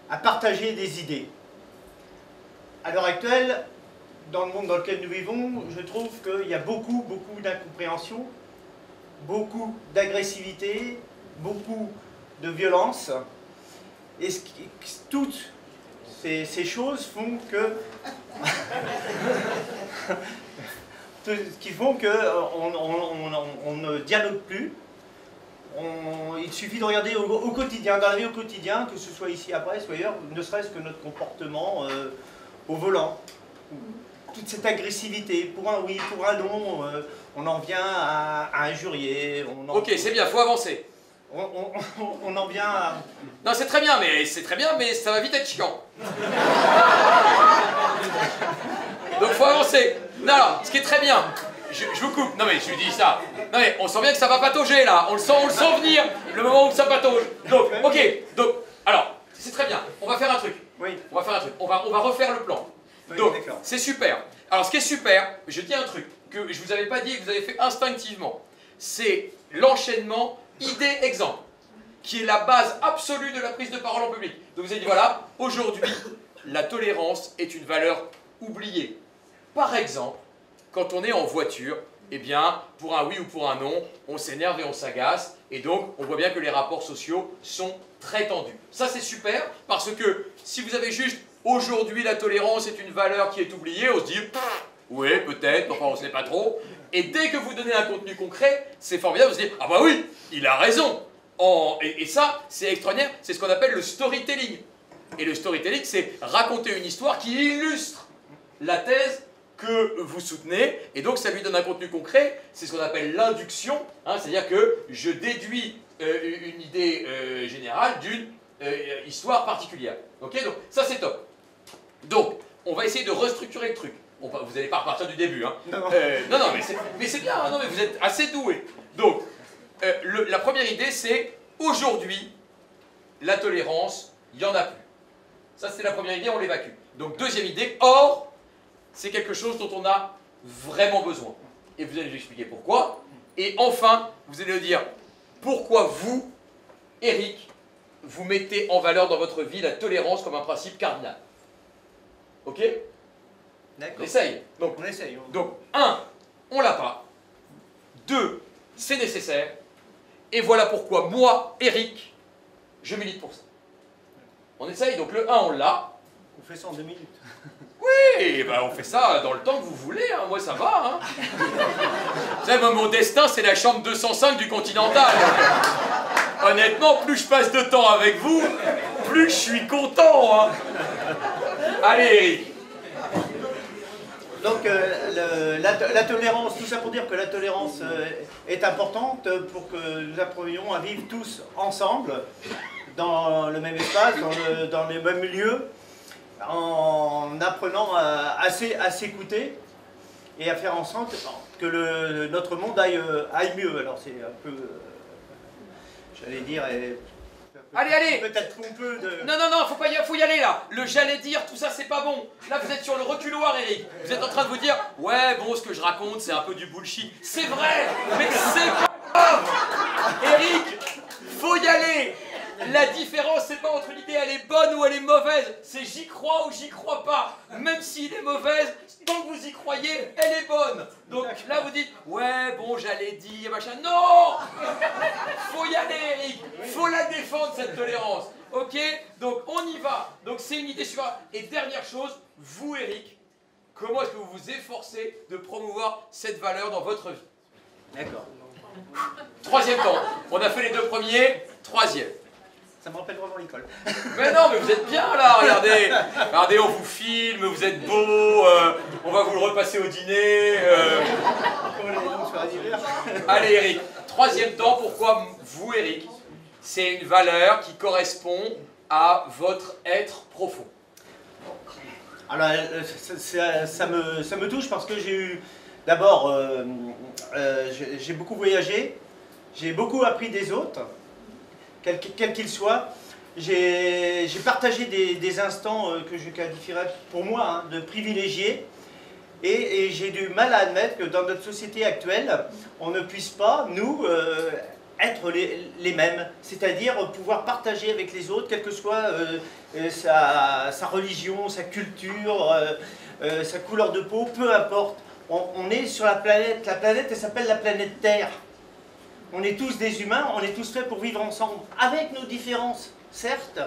à partager des idées. À l'heure actuelle, dans le monde dans lequel nous vivons, je trouve qu'il y a beaucoup d'incompréhension, beaucoup d'agressivité, beaucoup de violence. Et toutes ces choses font que... qui font qu'on ne dialogue plus. Il suffit de regarder au quotidien, dans la vie au quotidien, que ce soit ici à Brest ou ailleurs, ne serait-ce que notre comportement au volant. Toute cette agressivité, pour un oui, pour un non, on en vient à injurier. Ok, c'est bien, faut avancer. On en vient à... Non, c'est très bien, mais ça va vite être chiant. Donc faut avancer. Non, ce qui est très bien, je vous coupe. Non mais je lui dis ça. Non mais on sent bien que ça va patauger là. On le sent venir le moment où ça patauge. Donc, ok. Donc, alors, c'est très bien. On va faire un truc. Oui. On va faire un truc. On va refaire le plan. Oui, donc, d'accord. c'est super. Alors, ce qui est super, je dis un truc que je vous avais pas dit et que vous avez fait instinctivement. C'est l'enchaînement idée-exemple, qui est la base absolue de la prise de parole en public. Donc, vous avez dit, voilà, aujourd'hui, la tolérance est une valeur oubliée. Par exemple, quand on est en voiture, eh bien, pour un oui ou pour un non, on s'énerve et on s'agace, et donc on voit bien que les rapports sociaux sont très tendus. Ça, c'est super, parce que si vous avez juste « aujourd'hui, la tolérance est une valeur qui est oubliée », on se dit « oui, peut-être, enfin, on ne sait pas trop ». Et dès que vous donnez un contenu concret, c'est formidable, vous se dites « ah bah oui, il a raison ». Et ça, c'est extraordinaire, c'est ce qu'on appelle le storytelling. Et le storytelling, c'est raconter une histoire qui illustre la thèse que vous soutenez, et donc ça lui donne un contenu concret, c'est ce qu'on appelle l'induction, hein, c'est-à-dire que je déduis une idée générale d'une histoire particulière. Ok, donc ça c'est top. Donc, on va essayer de restructurer le truc. Vous n'allez pas repartir du début, hein. Non. Non, mais c'est bien, hein, non, mais vous êtes assez doués. Donc, la première idée, c'est aujourd'hui, la tolérance, il n'y en a plus. Ça, c'est la première idée, on l'évacue. Donc, deuxième idée, or, c'est quelque chose dont on a vraiment besoin. Et vous allez nous expliquer pourquoi. Et enfin, vous allez nous dire pourquoi vous, Eric, vous mettez en valeur dans votre vie la tolérance comme un principe cardinal. Ok? D'accord. On essaye. Donc, On essaye. donc, 1, on l'a pas. 2, c'est nécessaire. Et voilà pourquoi moi, Eric, je milite pour ça. On essaye. Donc le 1, on l'a. On fait ça en 2 minutes. Et ben on fait ça dans le temps que vous voulez, hein. Moi ça va. Hein. Vous savez, mon destin, c'est la chambre 205 du Continental. Honnêtement, plus je passe de temps avec vous, plus je suis content. Hein. Allez, Eric. Donc la tolérance, tout ça pour dire que la tolérance est importante pour que nous apprenions à vivre tous ensemble, dans le même espace, dans les mêmes lieux, en apprenant à s'écouter et à faire en sorte que notre monde aille mieux. Alors c'est un peu, j'allais dire, Allez. peut-être pompeux de... Non, faut y aller là. Le j'allais dire, tout ça, c'est pas bon. Là, vous êtes sur le reculoir, Eric. Vous êtes en train de vous dire, ouais, bon, ce que je raconte, c'est un peu du bullshit. C'est vrai, mais c'est pas grave. Eric, faut y aller. La différence, c'est pas entre l'idée elle est bonne ou elle est mauvaise, c'est j'y crois ou j'y crois pas. Même s'il est mauvaise, tant que vous y croyez, elle est bonne. Donc là vous dites, ouais bon j'allais dire, machin. Non. Faut y aller Eric, faut la défendre cette tolérance. Ok. Donc on y va. Donc c'est une idée sur... Et dernière chose, vous Eric, comment est-ce que vous vous efforcez de promouvoir cette valeur dans votre vie? D'accord. Troisième temps, on a fait les 2 premiers, troisième. Ça me rappelle vraiment l'école. Mais non, mais vous êtes bien là, regardez. Regardez, on vous filme, vous êtes beau, on va vous le repasser au dîner. Allez Eric, troisième temps, pourquoi vous Eric, c'est une valeur qui correspond à votre être profond. Alors ça me touche parce que j'ai eu, d'abord, j'ai beaucoup voyagé, j'ai beaucoup appris des autres. Quel qu'il soit, j'ai partagé des instants que je qualifierais pour moi de privilégiés et j'ai du mal à admettre que dans notre société actuelle, on ne puisse pas, nous, être les mêmes, c'est-à-dire pouvoir partager avec les autres, quelle que soit sa religion, sa culture, sa couleur de peau, peu importe. On est sur la planète elle s'appelle la planète Terre. On est tous des humains, on est tous faits pour vivre ensemble, avec nos différences, certes,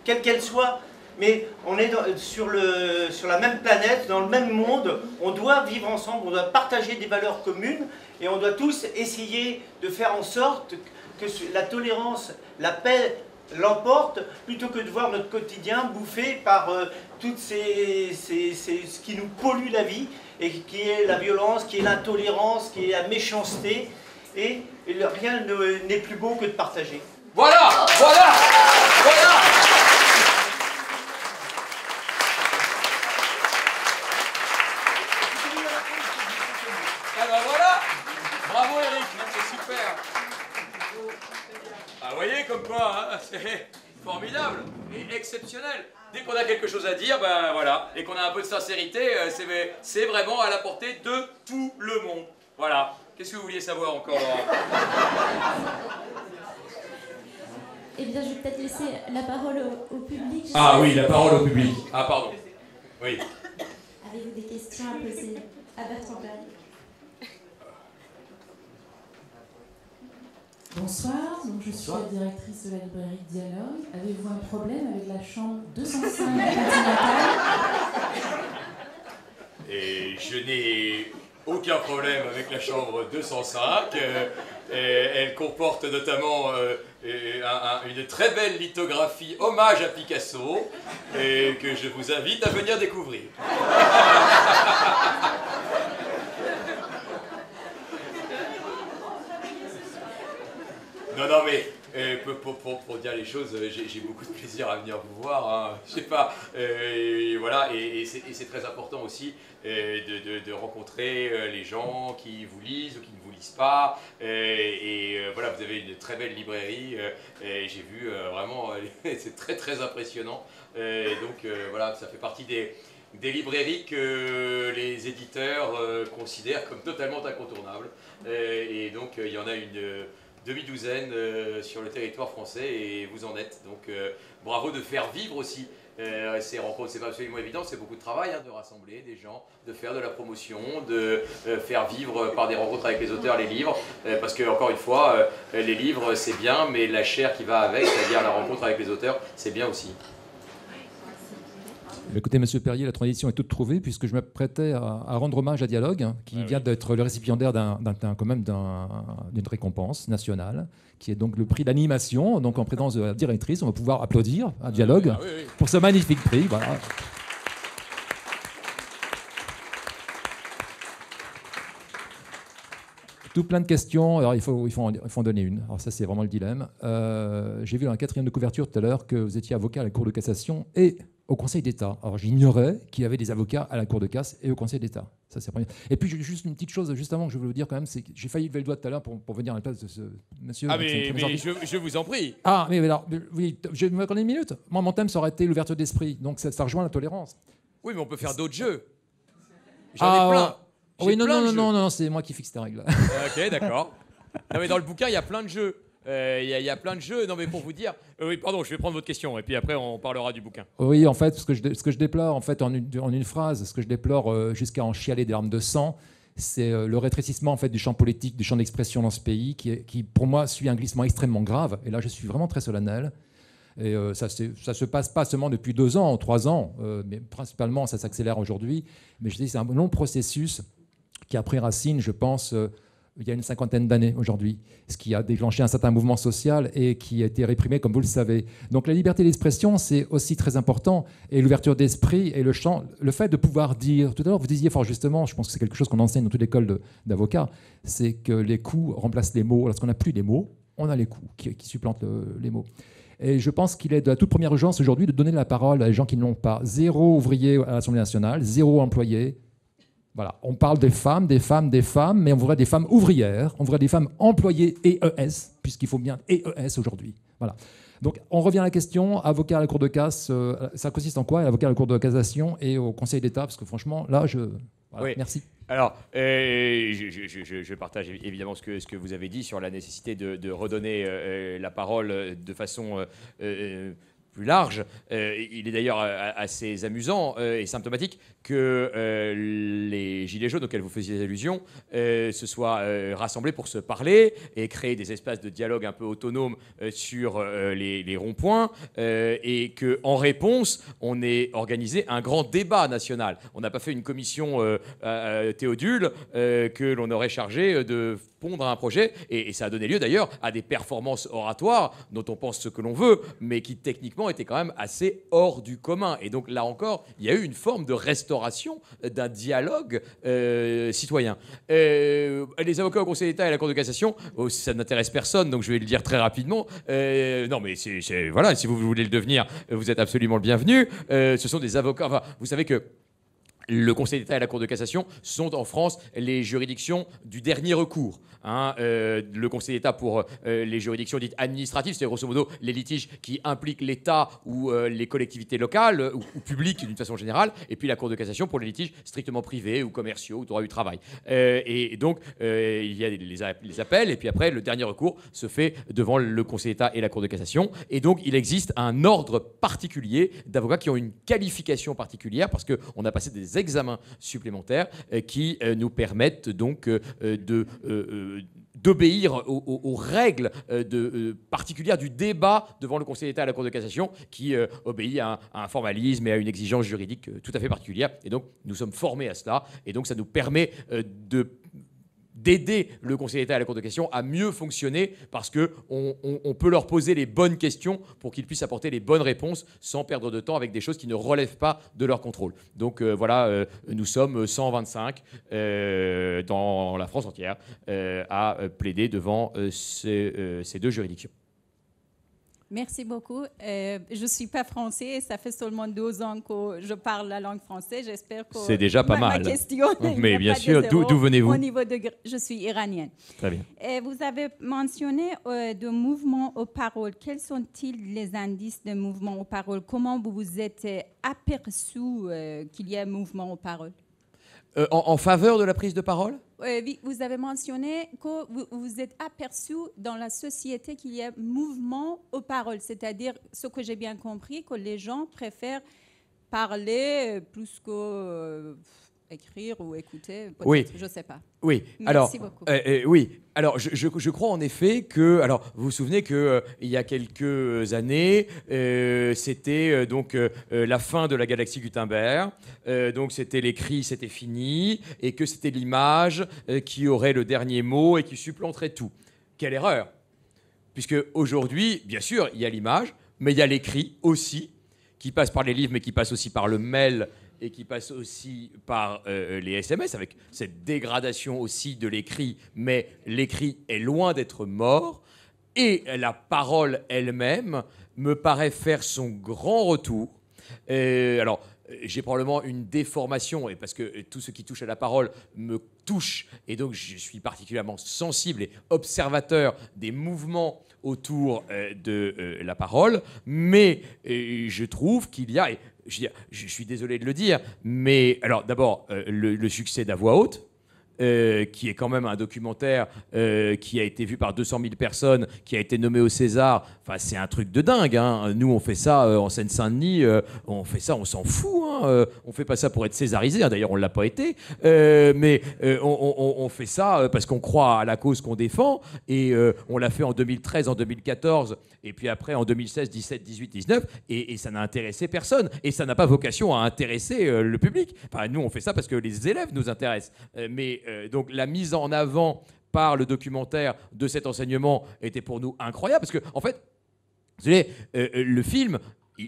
quelles qu'elles soient, mais on est sur la même planète, dans le même monde, on doit vivre ensemble, on doit partager des valeurs communes, et on doit tous essayer de faire en sorte que la tolérance, la paix l'emporte, plutôt que de voir notre quotidien bouffé par toutes ce qui nous pollue la vie, et qui est la violence, qui est l'intolérance, qui est la méchanceté, et rien n'est plus beau que de partager. Voilà. Ah ben voilà. Bravo Eric, c'est super. Ah vous voyez comme quoi, hein, Formidable et exceptionnel. Dès qu'on a quelque chose à dire, ben voilà, et qu'on a un peu de sincérité, c'est vraiment à la portée de tout le monde. Voilà. Qu'est-ce que vous vouliez savoir encore, Laurent? Eh bien, je vais peut-être laisser la parole au public. Ah oui, la parole au public. Ah pardon. Oui. Avez-vous des questions à poser à Bertrand Perrier? Bonsoir, donc je suis la directrice de la librairie Dialogue. Avez-vous un problème avec la chambre 205 Continentale? Et je n'ai aucun problème avec la chambre 205. Elle comporte notamment une très belle lithographie hommage à Picasso que je vous invite à venir découvrir. Non, mais pour dire les choses, j'ai beaucoup de plaisir à venir vous voir. Hein. Je sais pas, voilà, et c'est très important aussi de rencontrer les gens qui vous lisent ou qui ne vous lisent pas. Voilà, vous avez une très belle librairie. Et j'ai vu vraiment, c'est très très impressionnant. Donc voilà, ça fait partie des librairies que les éditeurs considèrent comme totalement incontournables. Et donc il y en a une demi-douzaine sur le territoire français et vous en êtes. Donc bravo de faire vivre aussi ces rencontres. C'est pas absolument évident, c'est beaucoup de travail de rassembler des gens, de faire de la promotion, de faire vivre par des rencontres avec les auteurs les livres. Parce que encore une fois, les livres c'est bien, mais la chair qui va avec, c'est-à-dire la rencontre avec les auteurs, c'est bien aussi. Écoutez, Monsieur Perrier, la transition est toute trouvée puisque je m'apprêtais à rendre hommage à Dialogue, qui vient d'être le récipiendaire d'une récompense nationale, qui est donc le prix d'animation. Donc en présence de la directrice, on va pouvoir applaudir à Dialogue pour ce magnifique prix. Voilà. Tout plein de questions. Alors il faut en donner une. Alors ça, c'est vraiment le dilemme. J'ai vu dans la 4e de couverture tout à l'heure que vous étiez avocat à la Cour de cassation et au Conseil d'État. Alors j'ignorais qu'il y avait des avocats à la Cour de casse et au Conseil d'État. Ça, c'est premier. Et puis juste une petite chose, juste avant, que je voulais vous dire quand même, c'est que j'ai failli lever le doigt tout à l'heure pour venir à la place de ce monsieur. Ah mais je vous en prie. Ah mais alors, oui, je vais m'accorder une minute. Moi, mon thème, ça aurait été l'ouverture d'esprit. Donc ça rejoint la tolérance. Oui, mais on peut faire d'autres jeux. J'en ai plein. Oui, non, c'est moi qui fixe tes règles. Ok, d'accord. Non mais dans le bouquin, il y a plein de jeux. Il y a plein de jeux. Non mais pour vous dire... oui, pardon, je vais prendre votre question et puis après on parlera du bouquin. Oui, en fait, ce que je déplore en fait en une phrase, ce que je déplore jusqu'à en chialer des larmes de sang, c'est le rétrécissement en fait du champ politique, du champ d'expression dans ce pays, qui pour moi suit un glissement extrêmement grave. Et là, je suis vraiment très solennel. Et ça se passe pas seulement depuis 2 ans, 3 ans, mais principalement ça s'accélère aujourd'hui. Mais je dis c'est un long processus qui a pris racine, je pense, il y a une 50aine d'années aujourd'hui, ce qui a déclenché un certain mouvement social et qui a été réprimé, comme vous le savez. Donc la liberté d'expression, c'est aussi très important, et l'ouverture d'esprit et le fait de pouvoir dire, tout à l'heure vous disiez fort justement, je pense que c'est quelque chose qu'on enseigne dans toute l'école d'avocats, c'est que les coups remplacent les mots. Lorsqu'on n'a plus les mots, on a les coups qui supplantent les mots. Et je pense qu'il est de la toute première urgence aujourd'hui de donner la parole à des gens qui ne l'ont pas. 0 ouvrier à l'Assemblée nationale, 0 employé. Voilà, on parle des femmes, mais on voudrait des femmes ouvrières, on voudrait des femmes employées EES, puisqu'il faut bien EES aujourd'hui. Voilà. Donc on revient à la question, avocat à la Cour de casse, ça consiste en quoi, avocat à la Cour de cassation et au Conseil d'État, parce que franchement, là, voilà, oui. Merci. Alors, je partage évidemment ce que vous avez dit sur la nécessité de redonner la parole de façon... plus large. Il est d'ailleurs assez amusant et symptomatique que les Gilets jaunes auxquels vous faisiez allusion se soient rassemblés pour se parler et créer des espaces de dialogue un peu autonomes sur les ronds-points et qu'en réponse, on ait organisé un grand débat national. On n'a pas fait une commission Théodule que l'on aurait chargée de pondre un projet et ça a donné lieu d'ailleurs à des performances oratoires dont on pense ce que l'on veut, mais qui techniquement étaient quand même assez hors du commun. Et donc là encore, il y a eu une forme de restauration d'un dialogue citoyen. Les avocats au Conseil d'État et à la Cour de cassation, ça n'intéresse personne, donc je vais le dire très rapidement. Non, mais voilà, si vous voulez le devenir, vous êtes absolument le bienvenu. Ce sont des avocats. Enfin, vous savez que le Conseil d'État et la Cour de cassation sont en France les juridictions du dernier recours. Le Conseil d'État pour les juridictions dites administratives, c'est grosso modo les litiges qui impliquent l'État ou les collectivités locales ou publiques d'une façon générale, et puis la Cour de cassation pour les litiges strictement privés ou commerciaux ou droit du travail. Et donc il y a les appels, et puis après le dernier recours se fait devant le Conseil d'État et la Cour de cassation. Et donc il existe un ordre particulier d'avocats qui ont une qualification particulière parce qu'on a passé des examens supplémentaires qui nous permettent donc d'obéir aux règles particulières du débat devant le Conseil d'État et la Cour de cassation, qui obéit à un formalisme et à une exigence juridique tout à fait particulière. Et donc, nous sommes formés à cela. Et donc, ça nous permet d'aider le Conseil d'État et la Cour de cassation à mieux fonctionner, parce qu'on peut leur poser les bonnes questions pour qu'ils puissent apporter les bonnes réponses sans perdre de temps avec des choses qui ne relèvent pas de leur contrôle. Donc voilà, nous sommes 125 dans la France entière à plaider devant ces deux juridictions. Merci beaucoup. Je ne suis pas français, ça fait seulement 2 ans que je parle la langue française. J'espère que c'est déjà pas mal. Ma question, mais bien sûr, d'où venez-vous? Je suis iranienne. Très bien. Vous avez mentionné de mouvements aux paroles. Quels sont-ils les indices de mouvements aux paroles? Comment vous vous êtes aperçu qu'il y a un mouvement aux paroles? En faveur de la prise de parole? Oui, vous avez mentionné que vous vous êtes aperçu dans la société qu'il y a mouvement aux paroles, c'est-à-dire, ce que j'ai bien compris, que les gens préfèrent parler plus que écrire ou écouter, oui. Je ne sais pas. Oui, merci beaucoup. Oui, alors je crois en effet que, alors vous vous souvenez que il y a quelques années, c'était donc la fin de la galaxie Gutenberg, donc c'était l'écrit, c'était fini, et que c'était l'image qui aurait le dernier mot et qui supplanterait tout. Quelle erreur! Puisque aujourd'hui, bien sûr, il y a l'image, mais il y a l'écrit aussi, qui passe par les livres, mais qui passe aussi par le mail, et qui passe aussi par les SMS, avec cette dégradation aussi de l'écrit, mais l'écrit est loin d'être mort, et la parole elle-même me paraît faire son grand retour. Alors, j'ai probablement une déformation, et parce que tout ce qui touche à la parole me touche, et donc je suis particulièrement sensible et observateur des mouvements autour de la parole, mais je trouve qu'il y a... Je suis désolé de le dire, mais alors d'abord, le succès d'À voix haute, qui est quand même un documentaire qui a été vu par 200 000 personnes, qui a été nommé au César. Enfin, c'est un truc de dingue, hein. Nous, on fait ça en Seine-Saint-Denis, on fait ça, on s'en fout. Hein. On fait pas ça pour être césarisé, hein. D'ailleurs, on l'a pas été. Mais on fait ça parce qu'on croit à la cause qu'on défend. Et on l'a fait en 2013, en 2014, et puis après en 2016, 17, 18, 19. Et ça n'a intéressé personne. Et ça n'a pas vocation à intéresser le public. Enfin, nous, on fait ça parce que les élèves nous intéressent. Donc la mise en avant par le documentaire de cet enseignement était pour nous incroyable, parce que en fait, vous savez, le film,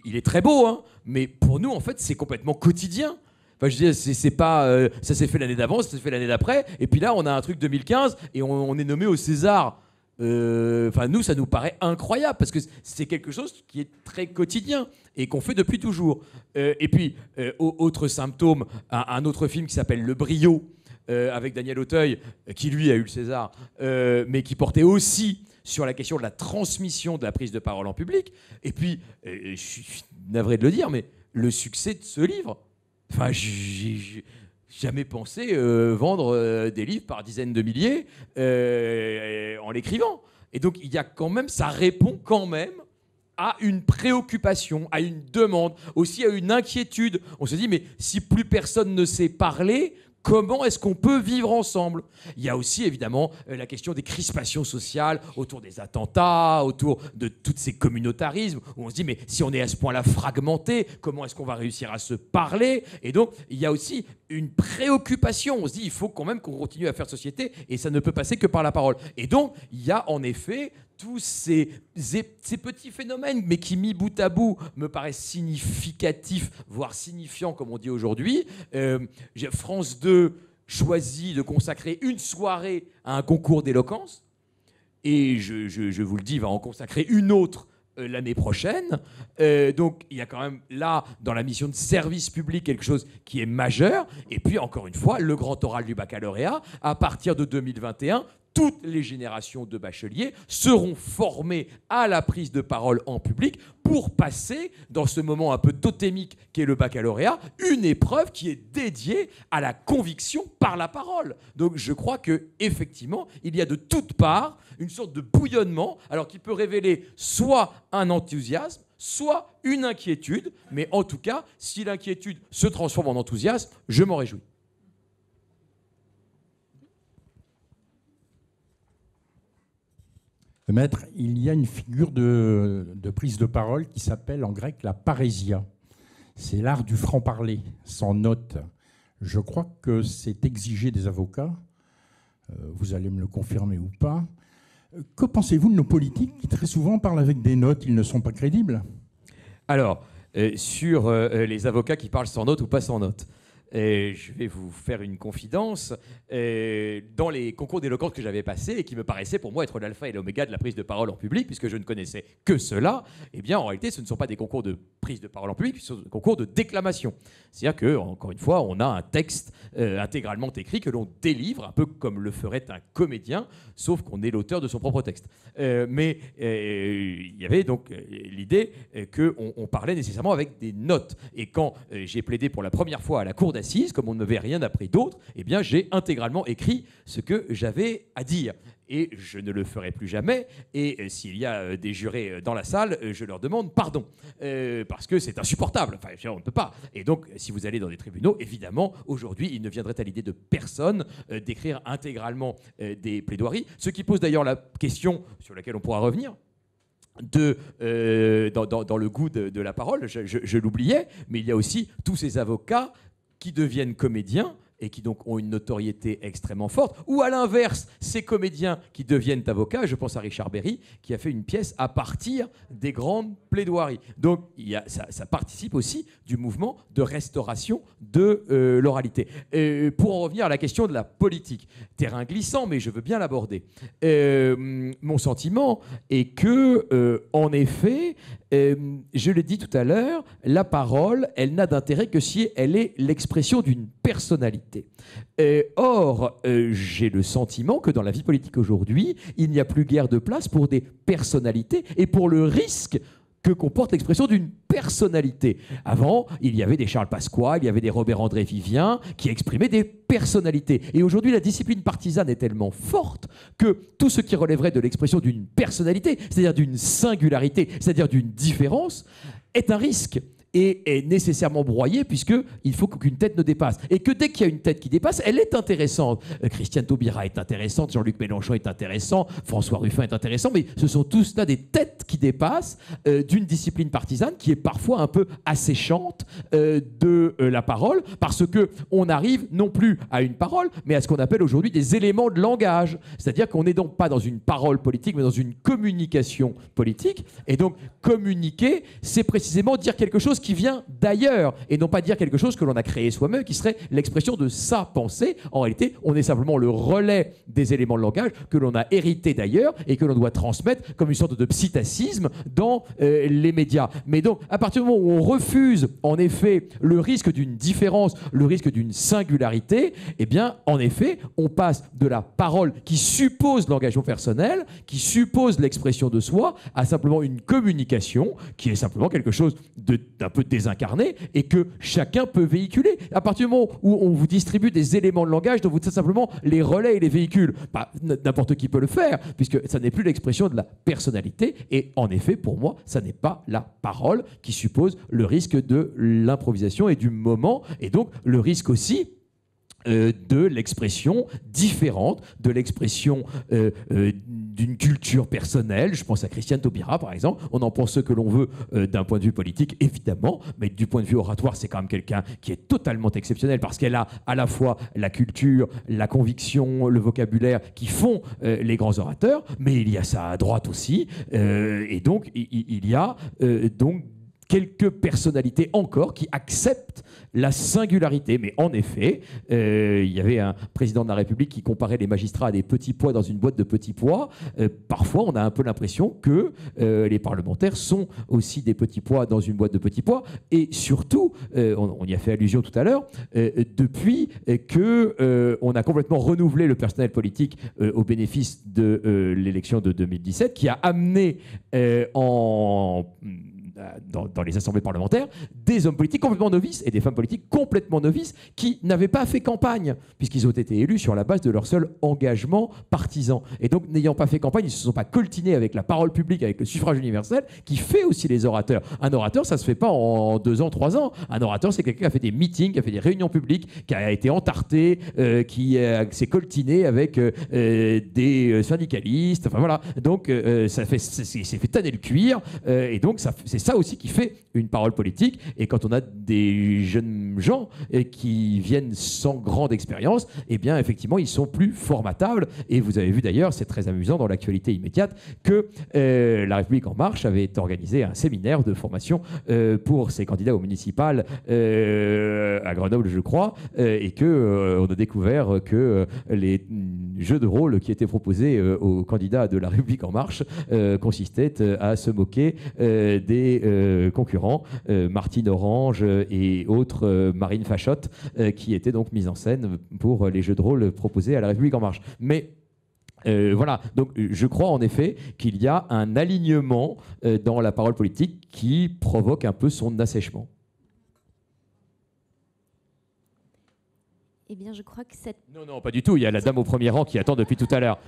il est très beau, hein, mais pour nous, en fait, c'est complètement quotidien. Enfin, je veux dire, c'est pas, ça s'est fait l'année d'avant, ça s'est fait l'année d'après, et puis là, on a un truc 2015 et on est nommé au César. Enfin, nous, ça nous paraît incroyable parce que c'est quelque chose qui est très quotidien et qu'on fait depuis toujours. Et puis, autre symptôme, un autre film qui s'appelle Le Brio, avec Daniel Auteuil, qui lui a eu le César, mais qui portait aussi sur la question de la transmission de la prise de parole en public. Et puis, je suis navré de le dire, mais le succès de ce livre, enfin, j'ai jamais pensé vendre des livres par dizaines de milliers en l'écrivant. Et donc, il y a quand même, ça répond quand même à une préoccupation, à une demande, aussi à une inquiétude. On se dit, mais si plus personne ne sait parler, comment est-ce qu'on peut vivre ensemble? Il y a aussi évidemment la question des crispations sociales autour des attentats, autour de tous ces communautarismes, où on se dit mais si on est à ce point-là fragmenté, comment est-ce qu'on va réussir à se parler? Et donc il y a aussi une préoccupation. On se dit il faut quand même qu'on continue à faire société et ça ne peut passer que par la parole. Et donc il y a en effet tous ces petits phénomènes, mais qui, mis bout à bout, me paraissent significatifs, voire signifiants, comme on dit aujourd'hui. France 2 choisit de consacrer une soirée à un concours d'éloquence, et je vous le dis, va en consacrer une autre l'année prochaine. Donc il y a quand même là, dans la mission de service public, quelque chose qui est majeur. Et puis encore une fois, le grand oral du baccalauréat, à partir de 2021, toutes les générations de bacheliers seront formées à la prise de parole en public pour passer, dans ce moment un peu totémique qu'est le baccalauréat, une épreuve qui est dédiée à la conviction par la parole. Donc je crois qu'effectivement, il y a de toutes parts une sorte de bouillonnement, alors qui peut révéler soit un enthousiasme, soit une inquiétude, mais en tout cas, si l'inquiétude se transforme en enthousiasme, je m'en réjouis. Maître, il y a une figure de prise de parole qui s'appelle en grec la parésia. C'est l'art du franc-parler, sans notes. Je crois que c'est exigé des avocats. Vous allez me le confirmer ou pas. Que pensez-vous de nos politiques qui très souvent parlent avec des notes? Ils ne sont pas crédibles. Alors, sur les avocats qui parlent sans notes ou pas sans notes, je vais vous faire une confidence. Dans les concours d'éloquence que j'avais passés et qui me paraissaient pour moi être l'alpha et l'oméga de la prise de parole en public, puisque je ne connaissais que cela, eh bien en réalité ce ne sont pas des concours de prise de parole en public, ce sont des concours de déclamation. C'est-à-dire que, encore une fois, on a un texte intégralement écrit que l'on délivre, un peu comme le ferait un comédien, sauf qu'on est l'auteur de son propre texte. Mais il y avait donc l'idée qu'on parlait nécessairement avec des notes. Et quand j'ai plaidé pour la première fois à la cour d'assises, comme on ne m'avait rien appris d'autre, eh bien j'ai intégralement écrit ce que j'avais à dire. Et je ne le ferai plus jamais. Et s'il y a des jurés dans la salle, je leur demande pardon. Parce que c'est insupportable. Enfin, on ne peut pas. Et donc, si vous allez dans des tribunaux, évidemment, aujourd'hui, il ne viendrait à l'idée de personne d'écrire intégralement des plaidoiries. Ce qui pose d'ailleurs la question sur laquelle on pourra revenir. Dans le goût de la parole, je l'oubliais, mais il y a aussi tous ces avocats qui deviennent comédiens et qui donc ont une notoriété extrêmement forte, ou à l'inverse, ces comédiens qui deviennent avocats. Je pense à Richard Berry, qui a fait une pièce à partir des grandes plaidoiries. Donc ça participe aussi du mouvement de restauration de l'oralité. Pour en revenir à la question de la politique, terrain glissant, mais je veux bien l'aborder. Mon sentiment est que, en effet, je l'ai dit tout à l'heure, la parole, elle n'a d'intérêt que si elle est l'expression d'une personnalité. Or, j'ai le sentiment que dans la vie politique aujourd'hui, il n'y a plus guère de place pour des personnalités et pour le risque que comporte l'expression d'une personnalité. Avant, il y avait des Charles Pasqua, il y avait des Robert-André Vivien qui exprimaient des personnalités. Et aujourd'hui, la discipline partisane est tellement forte que tout ce qui relèverait de l'expression d'une personnalité, c'est-à-dire d'une singularité, c'est-à-dire d'une différence, est un risque. Et est nécessairement broyée, puisqu'il faut qu'aucune tête ne dépasse. Et que dès qu'il y a une tête qui dépasse, elle est intéressante. Christiane Taubira est intéressante, Jean-Luc Mélenchon est intéressant, François Ruffin est intéressant, mais ce sont tous là des têtes qui dépassent d'une discipline partisane qui est parfois un peu asséchante de la parole, parce qu'on arrive non plus à une parole, mais à ce qu'on appelle aujourd'hui des éléments de langage. C'est-à-dire qu'on n'est donc pas dans une parole politique, mais dans une communication politique. Et donc, communiquer, c'est précisément dire quelque chose qui vient d'ailleurs, et non pas dire quelque chose que l'on a créé soi-même, qui serait l'expression de sa pensée. En réalité, on est simplement le relais des éléments de langage que l'on a hérité d'ailleurs et que l'on doit transmettre comme une sorte de psittacisme dans les médias. Mais donc, à partir du moment où on refuse, en effet, le risque d'une différence, le risque d'une singularité, eh bien, en effet, on passe de la parole qui suppose l'engagement personnel, qui suppose l'expression de soi, à simplement une communication qui est simplement quelque chose d'un peu désincarné et que chacun peut véhiculer. À partir du moment où on vous distribue des éléments de langage dont vous êtes simplement les relais et les véhicules, n'importe qui peut le faire, puisque ça n'est plus l'expression de la personnalité. Et en effet, pour moi, ça n'est pas la parole qui suppose le risque de l'improvisation et du moment, et donc le risque aussi de l'expression différente, de l'expression d'une culture personnelle. Je pense à Christiane Taubira, par exemple. On en pense ce que l'on veut d'un point de vue politique, évidemment, mais du point de vue oratoire, c'est quand même quelqu'un qui est totalement exceptionnel parce qu'elle a à la fois la culture, la conviction, le vocabulaire qui font les grands orateurs, mais il y a ça à droite aussi. Et donc, il y a donc quelques personnalités encore qui acceptent la singularité. Mais en effet, il y avait un président de la République qui comparait les magistrats à des petits pois dans une boîte de petits pois. Parfois, on a un peu l'impression que les parlementaires sont aussi des petits pois dans une boîte de petits pois. Et surtout, on y a fait allusion tout à l'heure, depuis qu'on a complètement renouvelé le personnel politique au bénéfice de l'élection de 2017, qui a amené dans les assemblées parlementaires des hommes politiques complètement novices et des femmes politiques complètement novices qui n'avaient pas fait campagne, puisqu'ils ont été élus sur la base de leur seul engagement partisan. Et donc, n'ayant pas fait campagne, ils ne se sont pas coltinés avec la parole publique, avec le suffrage universel, qui fait aussi les orateurs. Un orateur, ça ne se fait pas en 2 ans, 3 ans. Un orateur, c'est quelqu'un qui a fait des meetings, qui a fait des réunions publiques, qui a été entarté, qui s'est coltiné avec des syndicalistes. Enfin voilà. Donc, ça s'est fait tanner le cuir. Et donc, c'est ça aussi qui fait une parole politique. Et quand on a des jeunes gens qui viennent sans grande expérience, eh bien, effectivement, ils sont plus formatables. Et vous avez vu d'ailleurs, c'est très amusant dans l'actualité immédiate, que La République En Marche avait organisé un séminaire de formation pour ses candidats aux municipales à Grenoble, je crois, et qu'on a découvert que les jeux de rôle qui étaient proposés aux candidats de La République En Marche consistaient à se moquer des concurrents, Martine Orange et autres Marine Fachotte, qui étaient donc mises en scène pour les jeux de rôle proposés à La République En Marche. Mais voilà, donc je crois en effet qu'il y a un alignement dans la parole politique qui provoque un peu son assèchement. Eh bien, je crois que cette... Non, pas du tout. Il y a la dame au premier rang qui attend depuis tout à l'heure.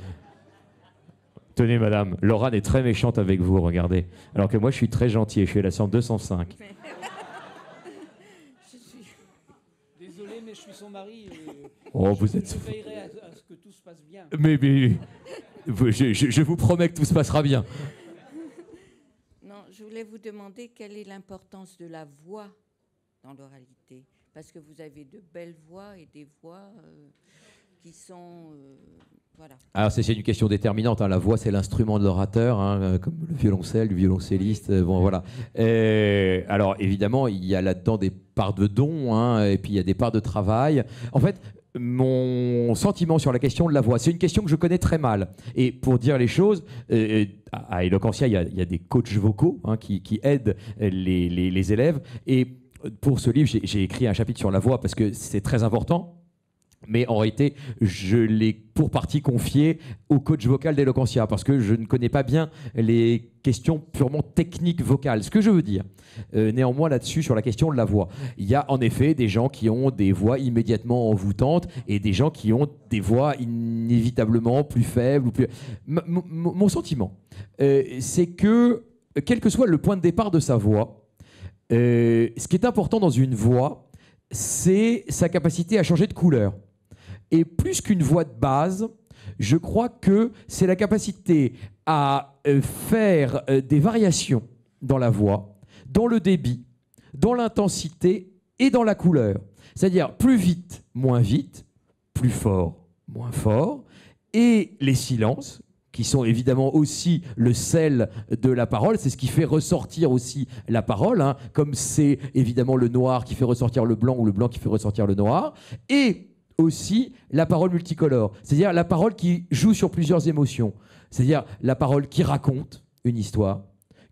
Tenez, madame, Laurane est très méchante avec vous, regardez. Alors que moi, je suis très gentil et je suis à la chambre 205. Désolé, mais je suis son mari. Vous êtes... Je veillerai à ce que tout se passe bien. Mais je vous promets que tout se passera bien. Non, je voulais vous demander quelle est l'importance de la voix dans l'oralité. Parce que vous avez de belles voix et des voix qui sont... voilà. Alors c'est une question déterminante. La voix, c'est l'instrument de l'orateur, comme le violoncelle, du violoncelliste. Bon, voilà. Alors évidemment, il y a là-dedans des parts de don, et puis il y a des parts de travail. En fait, mon sentiment sur la question de la voix, c'est une question que je connais très mal. Et pour dire les choses, à Eloquentia, il y a des coachs vocaux qui aident les élèves. Et pour ce livre, j'ai écrit un chapitre sur la voix parce que c'est très important. Mais en réalité, je l'ai pour partie confié au coach vocal d'Eloquentia parce que je ne connais pas bien les questions purement techniques vocales. Ce que je veux dire, néanmoins là-dessus, sur la question de la voix, il y a en effet des gens qui ont des voix immédiatement envoûtantes et des gens qui ont des voix inévitablement plus faibles. Ou plus... Mon sentiment, c'est que, quel que soit le point de départ de sa voix, ce qui est important dans une voix, c'est sa capacité à changer de couleur. Et plus qu'une voix de base, je crois que c'est la capacité à faire des variations dans la voix, dans le débit, dans l'intensité et dans la couleur. C'est-à-dire plus vite, moins vite, plus fort, moins fort, et les silences, qui sont évidemment aussi le sel de la parole. C'est ce qui fait ressortir aussi la parole, comme c'est évidemment le noir qui fait ressortir le blanc ou le blanc qui fait ressortir le noir. Et aussi la parole multicolore, c'est-à-dire la parole qui joue sur plusieurs émotions, c'est-à-dire la parole qui raconte une histoire,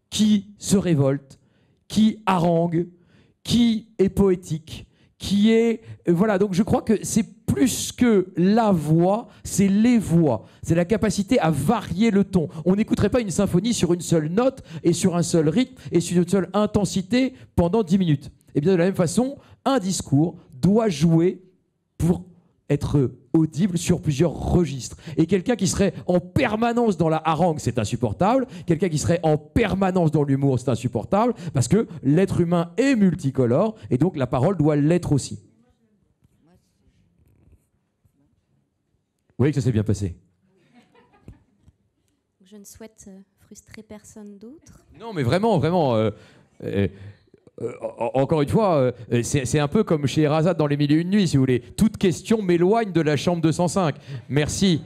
qui se révolte, qui harangue, qui est poétique, qui est... Voilà, donc je crois que c'est plus que la voix, c'est les voix. C'est la capacité à varier le ton. On n'écouterait pas une symphonie sur une seule note et sur un seul rythme et sur une seule intensité pendant 10 minutes. Et bien de la même façon, un discours doit jouer pour être audible sur plusieurs registres. Et quelqu'un qui serait en permanence dans la harangue, c'est insupportable. Quelqu'un qui serait en permanence dans l'humour, c'est insupportable, parce que l'être humain est multicolore, et donc la parole doit l'être aussi. Oui, que ça s'est bien passé. Je ne souhaite frustrer personne d'autre. Non, mais vraiment, encore une fois, c'est un peu comme chez Erazade dans Les Mille et Une Nuits, si vous voulez. Toute question m'éloigne de la chambre 205. Merci.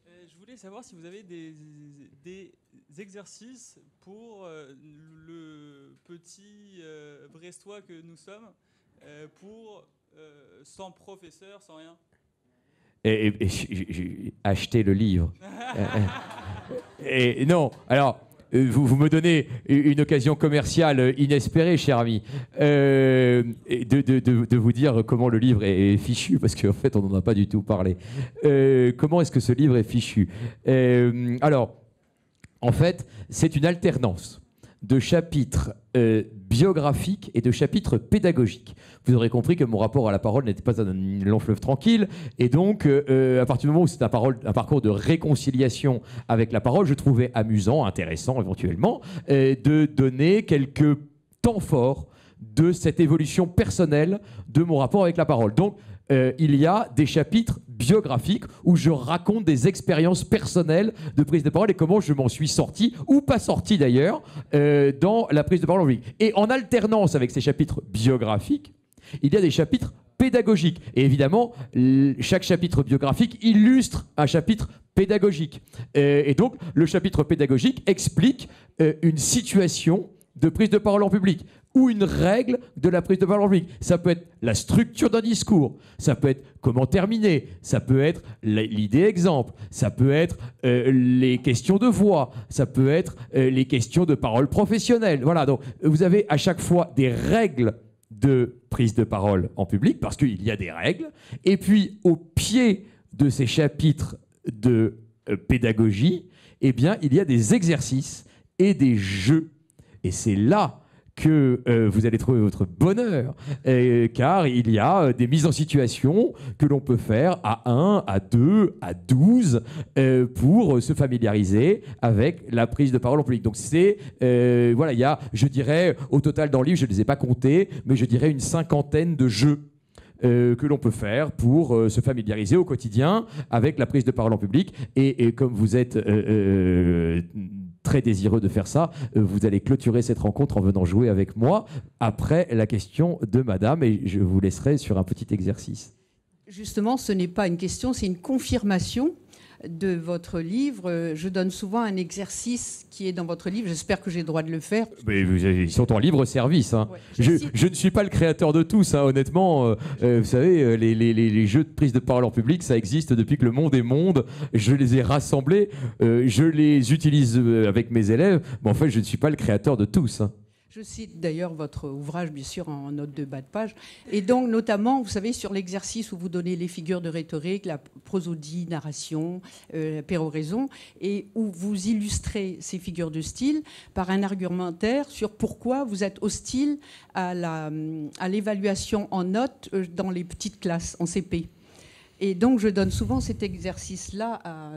Je voulais savoir si vous avez des exercices pour le petit Brestois que nous sommes, pour sans professeur, sans rien. Et j'ai acheté le livre. Et non, alors, vous me donnez une occasion commerciale inespérée, cher ami, de vous dire comment le livre est fichu, parce qu'en fait, on n'en a pas du tout parlé. Comment est-ce que ce livre est fichu? Alors, en fait, c'est une alternance de chapitres biographiques et de chapitres pédagogiques. Vous aurez compris que mon rapport à la parole n'était pas un long fleuve tranquille, et donc à partir du moment où c'est un parcours de réconciliation avec la parole, je trouvais amusant, intéressant éventuellement, de donner quelques temps forts de cette évolution personnelle de mon rapport avec la parole. Donc il y a des chapitres biographiques où je raconte des expériences personnelles de prise de parole et comment je m'en suis sorti, ou pas sorti d'ailleurs, dans la prise de parole en public. Et en alternance avec ces chapitres biographiques, il y a des chapitres pédagogiques. Et évidemment, chaque chapitre biographique illustre un chapitre pédagogique. Et donc, le chapitre pédagogique explique une situation de prise de parole en public, ou une règle de la prise de parole en public. Ça peut être la structure d'un discours, ça peut être comment terminer, ça peut être l'idée exemple, ça peut être les questions de voix, ça peut être les questions de parole professionnelle. Voilà, donc vous avez à chaque fois des règles de prise de parole en public, parce qu'il y a des règles, et puis au pied de ces chapitres de pédagogie, eh bien, il y a des exercices et des jeux. Et c'est là que vous allez trouver votre bonheur, car il y a des mises en situation que l'on peut faire à 1, à 2, à 12 pour se familiariser avec la prise de parole en public. Donc c'est, voilà, il y a, je dirais, au total dans le livre, je ne les ai pas comptés, mais je dirais une 50aine de jeux que l'on peut faire pour se familiariser au quotidien avec la prise de parole en public. Et comme vous êtes très désireux de faire ça, vous allez clôturer cette rencontre en venant jouer avec moi après la question de madame, et je vous laisserai sur un petit exercice. Justement, ce n'est pas une question, c'est une confirmation de votre livre. Je donne souvent un exercice qui est dans votre livre. J'espère que j'ai le droit de le faire. Mais ils sont en libre service. Hein. Ouais, je ne suis pas le créateur de tous, hein, honnêtement. Vous savez, les jeux de prise de parole en public, ça existe depuis que le monde est monde. Je les ai rassemblés. Je les utilise avec mes élèves. Mais en fait, je ne suis pas le créateur de tous. Hein. Je cite d'ailleurs votre ouvrage, bien sûr, en note de bas de page. Et donc, notamment, vous savez, sur l'exercice où vous donnez les figures de rhétorique, la prosodie, narration, péroraison, et où vous illustrez ces figures de style par un argumentaire sur pourquoi vous êtes hostile à l'évaluation en notes dans les petites classes, en CP. Et donc, je donne souvent cet exercice-là à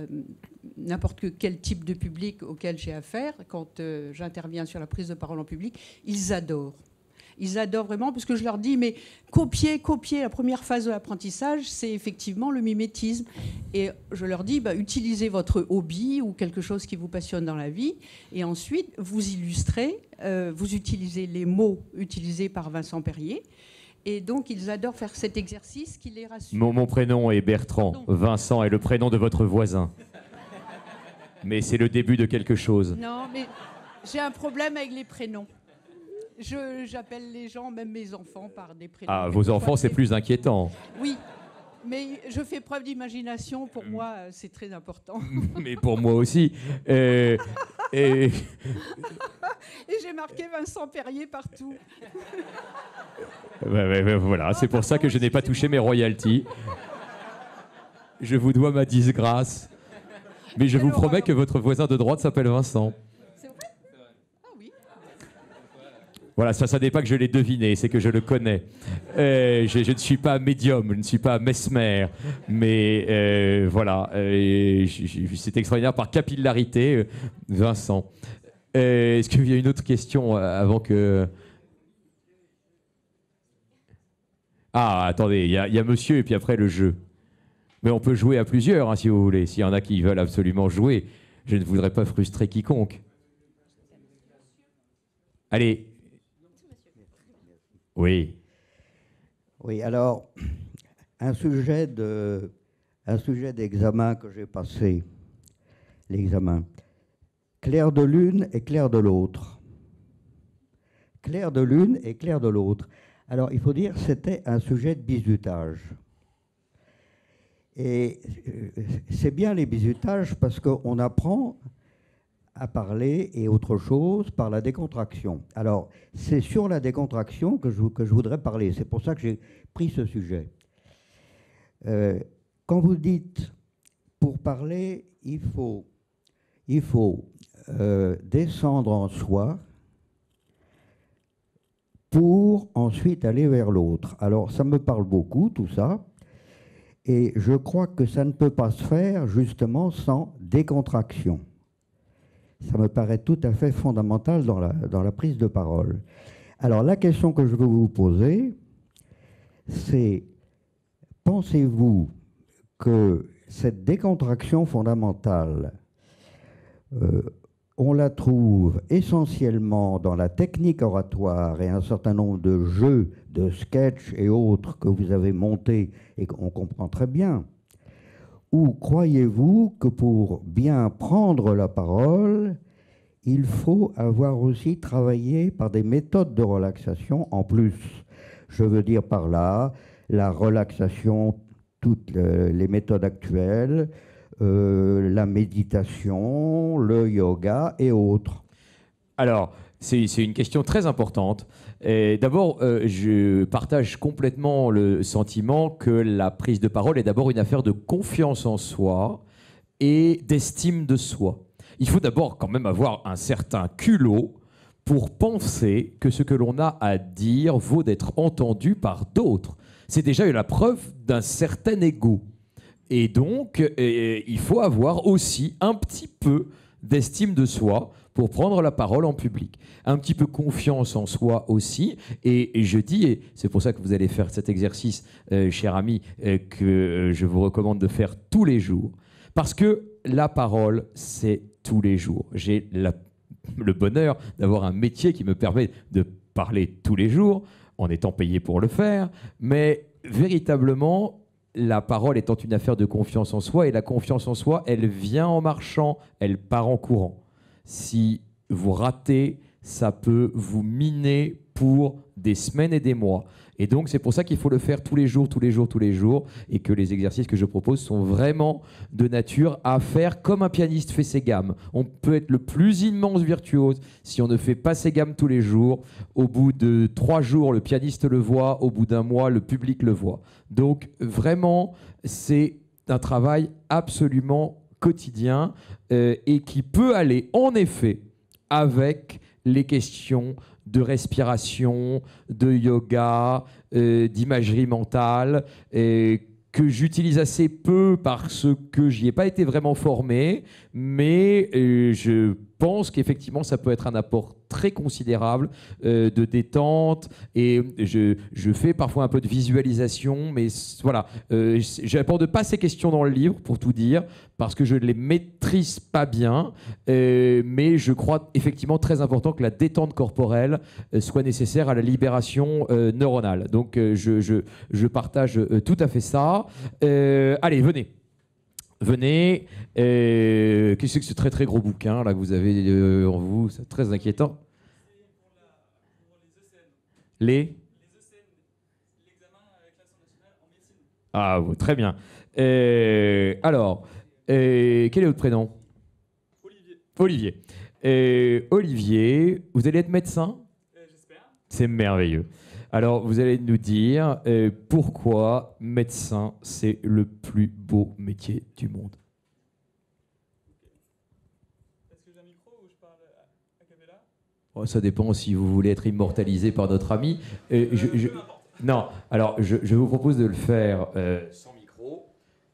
n'importe quel type de public auquel j'ai affaire. Quand j'interviens sur la prise de parole en public, ils adorent. Ils adorent vraiment, parce que je leur dis, mais copier, la première phase de l'apprentissage, c'est effectivement le mimétisme. Et je leur dis, utilisez votre hobby ou quelque chose qui vous passionne dans la vie, et ensuite, vous illustrez, vous utilisez les mots utilisés par Vincent Perrier. Et donc, ils adorent faire cet exercice qui les rassure. Mon prénom est Bertrand. Non. Vincent est le prénom de votre voisin. Mais c'est le début de quelque chose. Non, mais j'ai un problème avec les prénoms. J'appelle les gens, même mes enfants, par des prénoms. Ah, vos enfants, c'est plus inquiétant. Oui, mais je fais preuve d'imagination. Pour moi, c'est très important. Mais pour moi aussi. Et j'ai marqué Vincent Perrier partout. Voilà, c'est pour ça que je n'ai pas touché mes royalties. Je vous dois ma disgrâce. Mais je vous promets que votre voisin de droite s'appelle Vincent. C'est vrai ? Ah oui. Voilà, ça n'est pas que je l'ai deviné, c'est que je le connais. Je ne suis pas médium, je ne suis pas mesmer, mais voilà, c'est extraordinaire par capillarité, Vincent. Est-ce qu'il y a une autre question avant que... Ah, attendez, il y a monsieur et puis après le jeu. Mais on peut jouer à plusieurs, hein, si vous voulez. S'il y en a qui veulent absolument jouer, je ne voudrais pas frustrer quiconque. Allez. Oui. Oui, alors, un sujet d'examen que j'ai passé, l'examen. clair de l'une et clair de l'autre. Clair de l'une et clair de l'autre. Alors, il faut dire que c'était un sujet de bizutage. Et c'est bien les bizutages parce qu'on apprend à parler et autre chose par la décontraction. Alors, c'est sur la décontraction que je voudrais parler. C'est pour ça que j'ai pris ce sujet. Quand vous dites, pour parler, il faut descendre en soi pour ensuite aller vers l'autre. Alors, ça me parle beaucoup, tout ça. Et je crois que ça ne peut pas se faire, justement, sans décontraction. Ça me paraît tout à fait fondamental dans la prise de parole. Alors, la question que je veux vous poser, c'est, pensez-vous que cette décontraction fondamentale, on la trouve essentiellement dans la technique oratoire et un certain nombre de jeux, de sketchs et autres que vous avez montés et qu'on comprend très bien? Ou croyez-vous que pour bien prendre la parole, il faut avoir aussi travaillé par des méthodes de relaxation en plus? Je veux dire par là la relaxation, toutes les méthodes actuelles, la méditation, le yoga et autres. Alors, c'est une question très importante. D'abord, je partage complètement le sentiment que la prise de parole est d'abord une affaire de confiance en soi et d'estime de soi. Il faut d'abord quand même avoir un certain culot pour penser que ce que l'on a à dire vaut d'être entendu par d'autres. C'est déjà la preuve d'un certain ego. Et donc, il faut avoir aussi un petit peu d'estime de soi pour prendre la parole en public. Un petit peu confiance en soi aussi. Et je dis, et c'est pour ça que vous allez faire cet exercice, cher ami, que je vous recommande de faire tous les jours. Parce que la parole, c'est tous les jours. J'ai le bonheur d'avoir un métier qui me permet de parler tous les jours, en étant payé pour le faire. Mais véritablement, la parole étant une affaire de confiance en soi, et la confiance en soi, elle vient en marchant, elle part en courant. Si vous ratez, ça peut vous miner pour des semaines et des mois. Et donc, c'est pour ça qu'il faut le faire tous les jours, tous les jours, tous les jours, et que les exercices que je propose sont vraiment de nature à faire comme un pianiste fait ses gammes. On peut être le plus immense virtuose. Si on ne fait pas ses gammes tous les jours, au bout de 3 jours, le pianiste le voit, au bout d'1 mois, le public le voit. Donc, vraiment, c'est un travail absolument quotidien et qui peut aller, en effet, avec les questions de respiration, de yoga, d'imagerie mentale, que j'utilise assez peu parce que j'y ai pas été vraiment formé, mais je pense qu'effectivement ça peut être un apport très considérable de détente, et je fais parfois un peu de visualisation, mais voilà, j'aborde pas ces questions dans le livre pour tout dire, parce que je ne les maîtrise pas bien, mais je crois effectivement très important que la détente corporelle soit nécessaire à la libération neuronale. Donc je partage tout à fait ça. Allez, venez. Venez. Qu'est-ce que ce très très gros bouquin là que vous avez en vous? C'est très inquiétant. Les Ah, très bien. Alors, quel est votre prénom? Olivier. Olivier, vous allez être médecin? J'espère. C'est merveilleux. Alors, vous allez nous dire pourquoi médecin, c'est le plus beau métier du monde. Est-ce que j'ai un micro ou je parle à cappella? Oh, ça dépend si vous voulez être immortalisé par notre ami. Non, alors je vous propose de le faire sans micro.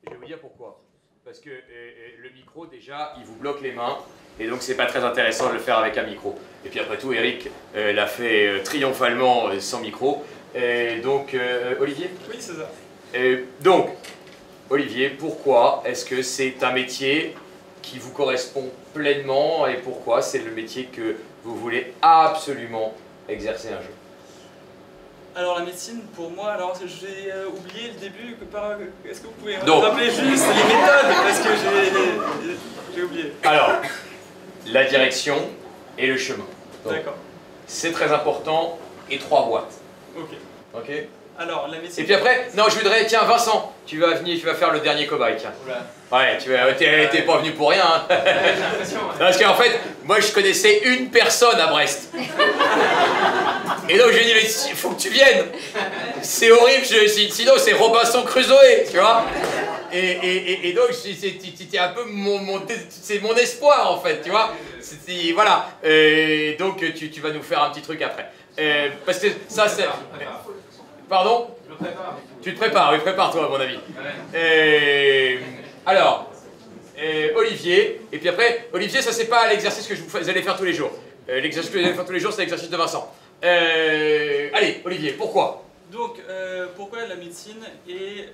Je vais vous dire pourquoi. Parce que le micro, déjà, il vous bloque les mains. Et donc, c'est pas très intéressant de le faire avec un micro. Et puis après tout, Eric l'a fait triomphalement sans micro. Donc, Olivier? Oui, c'est ça. Donc, Olivier, pourquoi est-ce que c'est un métier qui vous correspond pleinement, et pourquoi c'est le métier que vous voulez absolument exercer un jour? Alors la médecine, pour moi, alors j'ai oublié le début. Est-ce que vous pouvez me rappeler juste les méthodes? Parce que j'ai oublié. Alors, la direction et le chemin. D'accord. C'est très important, et 3 boîtes. Ok. Ok. Alors, la médecine... Et puis après, non, je voudrais, tiens, Vincent, tu vas venir, tu vas faire le dernier cobaye, tiens. Ouais, t'es pas venu pour rien. Hein. J'ai l'impression, ouais. Parce qu'en fait, moi je connaissais une personne à Brest. Et donc je lui ai dit, mais il faut que tu viennes. C'est horrible, sinon c'est Robinson Crusoe, tu vois. Et donc c'était un peu c'est mon espoir en fait, tu vois. Voilà. Donc tu vas nous faire un petit truc après. Parce que ça c'est... Pardon? Je me prépare. Tu te prépares, oui, prépare-toi à mon avis. Alors, Olivier, et puis après, Olivier, ça c'est pas l'exercice que vous allez faire tous les jours. L'exercice que vous allez faire tous les jours, c'est l'exercice de Vincent. Allez, Olivier, pourquoi? Donc, pourquoi la médecine est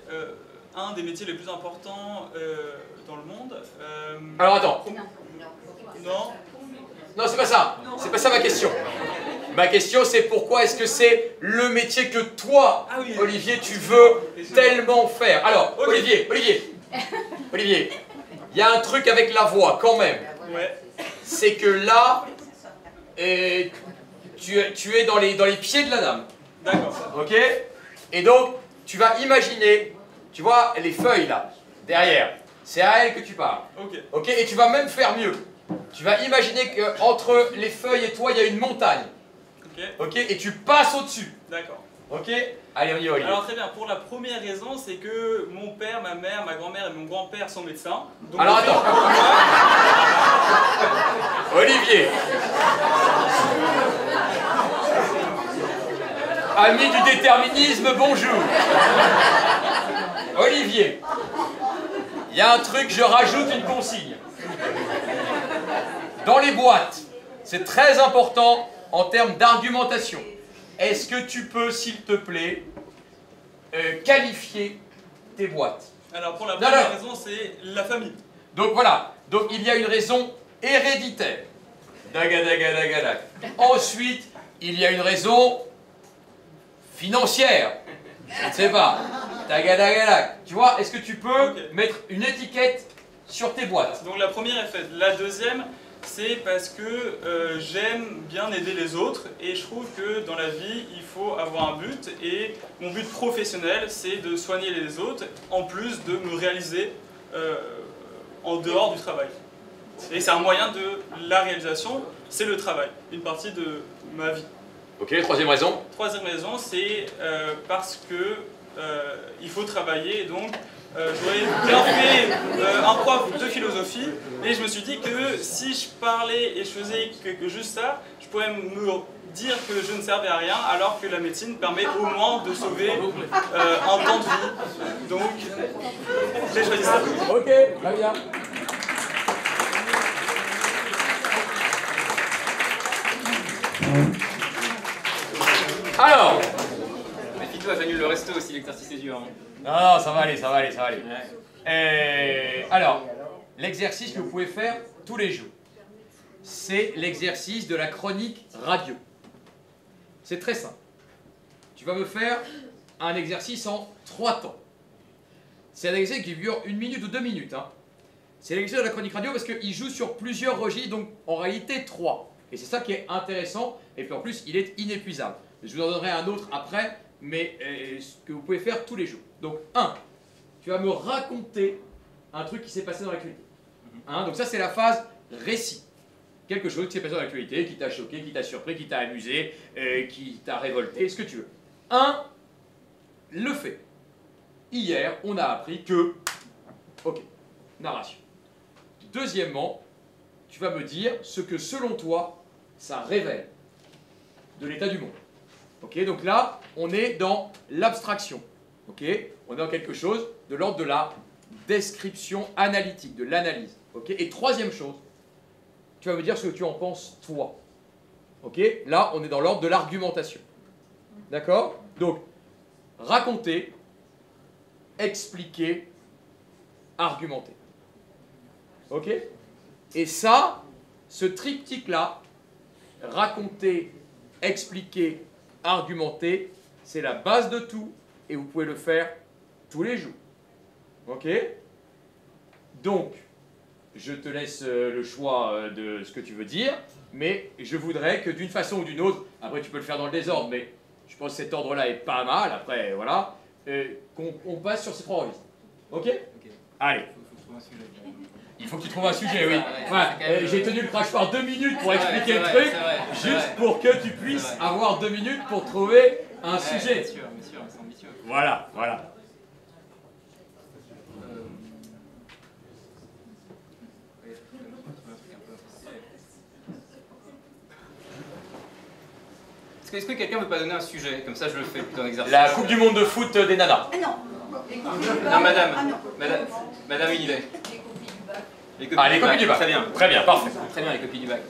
un des métiers les plus importants dans le monde? Alors attends. Non. Non, c'est pas ça. C'est pas ça ma question. Ma question, c'est pourquoi est-ce que c'est le métier que toi, Olivier, tu veux tellement faire? Alors, Olivier, il y a un truc avec la voix, quand même. Ouais. C'est que là, tu es dans les pieds de la dame. D'accord. Ok? Et donc, tu vas imaginer, tu vois, les feuilles là, derrière. C'est à elle que tu parles. Ok. Ok? Et tu vas même faire mieux. Tu vas imaginer qu'entre les feuilles et toi, il y a une montagne. Ok, et tu passes au-dessus. D'accord. Ok. Allez, on y va, Olivier. Alors très bien, pour la première raison, c'est que mon père, ma mère, ma grand-mère et mon grand-père sont médecins. Donc alors attends. Olivier. Ami du déterminisme, bonjour. Olivier. Il y a un truc, je rajoute une consigne. Dans les boîtes, c'est très important en termes d'argumentation. Est-ce que tu peux, s'il te plaît, qualifier tes boîtes? Alors pour la première raison, c'est la famille. Donc voilà, donc il y a une raison héréditaire. Dagadagadagadag. Ensuite, il y a une raison financière. Je ne sais pas. Dagadagadag. Tu vois, est-ce que tu peux mettre une étiquette sur tes boîtes? Donc la première est faite. La deuxième, c'est parce que j'aime bien aider les autres et je trouve que dans la vie, il faut avoir un but et mon but professionnel, c'est de soigner les autres en plus de me réaliser en dehors du travail. Et c'est un moyen de la réalisation, c'est le travail, une partie de ma vie. Ok, troisième raison? Troisième raison, c'est parce que il faut travailler et donc j'aurais bien fait un prof de philosophie et je me suis dit que si je parlais et je faisais que juste ça, je pourrais me dire que je ne servais à rien alors que la médecine permet au moins de sauver un temps de vie. Donc j'ai choisi ça. Ok, très bien. Alors, méfie-toi, j'annule le resto si l'exercice est dur. Hein. Non, ça va aller, ça va aller, ça va aller. Alors, l'exercice que vous pouvez faire tous les jours, c'est l'exercice de la chronique radio. C'est très simple. Tu vas me faire un exercice en 3 temps. C'est un exercice qui dure 1 minute ou 2 minutes. Hein. C'est l'exercice de la chronique radio parce qu'il joue sur plusieurs registres, donc en réalité 3. Et c'est ça qui est intéressant, et puis en plus, il est inépuisable. Je vous en donnerai un autre après, mais ce que vous pouvez faire tous les jours. Donc, 1, tu vas me raconter un truc qui s'est passé dans l'actualité. Hein, donc ça, c'est la phase récit. Quelque chose qui s'est passé dans l'actualité, qui t'a choqué, qui t'a surpris, qui t'a amusé, qui t'a révolté, ce que tu veux. 1, le fait. Hier, on a appris que... Ok, narration. Deuxièmement, tu vas me dire ce que, selon toi, ça révèle de l'état du monde. Ok, donc là, on est dans l'abstraction. Ok, on est dans quelque chose de l'ordre de la description analytique, de l'analyse. Ok, et troisième chose, tu vas me dire ce que tu en penses, toi. Ok, là, on est dans l'ordre de l'argumentation. D'accord? Donc, raconter, expliquer, argumenter. Ok? Et ça, ce triptyque-là, raconter, expliquer, argumenter, c'est la base de tout et vous pouvez le faire tous les jours. Ok? Donc, je te laisse le choix de ce que tu veux dire, mais je voudrais que d'une façon ou d'une autre, après tu peux le faire dans le désordre, mais je pense que cet ordre-là est pas mal, après voilà, qu'on passe sur ces 3 revistes. Ok? Allez. Il faut que tu trouves un sujet, oui. Ouais, j'ai tenu le crash par 2 minutes pour expliquer le truc, juste pour que tu puisses avoir 2 minutes pour trouver un sujet. Bien sûr, c'est ambitieux. Voilà, voilà. Est-ce que quelqu'un veut pas donner un sujet? Comme ça, je le fais plutôt un exercice. La Coupe du Monde de foot des nanas. Ah non. Non, madame Univet. Les copies du bac. Très bien, parfait. Très bien, les copies du bac.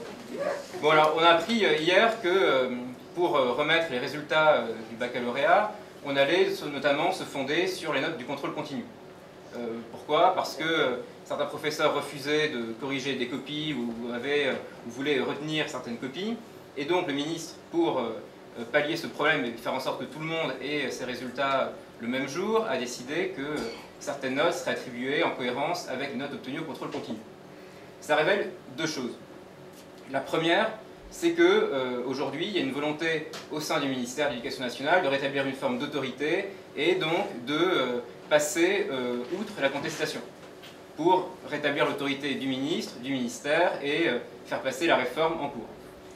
Bon, alors, on a appris hier que pour remettre les résultats du baccalauréat, on allait notamment se fonder sur les notes du contrôle continu. Pourquoi? Parce que certains professeurs refusaient de corriger des copies ou voulaient retenir certaines copies. Et donc, le ministre, pour pallier ce problème et faire en sorte que tout le monde ait ses résultats le même jour, a décidé que certaines notes seraient attribuées en cohérence avec les notes obtenues au contrôle continu. Ça révèle 2 choses. La première, c'est qu'aujourd'hui, il y a une volonté au sein du ministère de l'Éducation nationale de rétablir une forme d'autorité et donc de passer outre la contestation pour rétablir l'autorité du ministre, du ministère et faire passer la réforme en cours.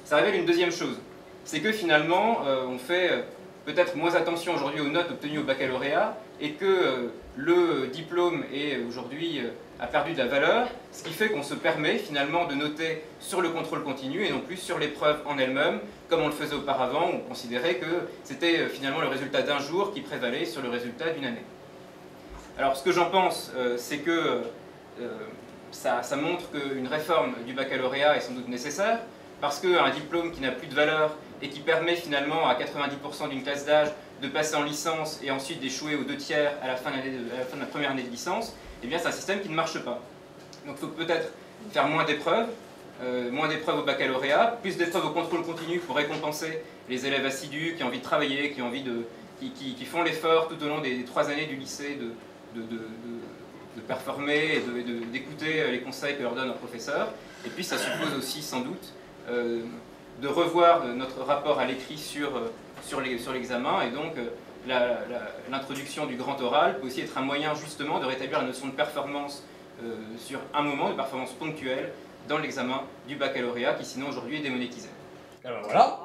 Ça révèle une deuxième chose, c'est que finalement, on fait peut-être moins attention aujourd'hui aux notes obtenues au baccalauréat et que le diplôme aujourd'hui a perdu de la valeur, ce qui fait qu'on se permet finalement de noter sur le contrôle continu et non plus sur l'épreuve en elle-même, comme on le faisait auparavant, où on considérait que c'était finalement le résultat d'un jour qui prévalait sur le résultat d'une année. Alors ce que j'en pense, c'est que ça montre qu'une réforme du baccalauréat est sans doute nécessaire, parce qu'un diplôme qui n'a plus de valeur et qui permet finalement à 90% d'une classe d'âge de passer en licence et ensuite d'échouer aux 2/3 à la fin de la première année de licence, eh bien c'est un système qui ne marche pas. Donc il faut peut-être faire moins d'épreuves au baccalauréat, plus d'épreuves au contrôle continu pour récompenser les élèves assidus qui ont envie de travailler, qui font l'effort tout au long des 3 années du lycée de performer et d'écouter les conseils que leur donne un professeur. Et puis ça suppose aussi sans doute de revoir notre rapport à l'écrit sur l'examen, et donc l'introduction du grand oral peut aussi être un moyen justement de rétablir la notion de performance sur un moment, de performance ponctuelle dans l'examen du baccalauréat qui sinon aujourd'hui est démonétisé. Alors voilà.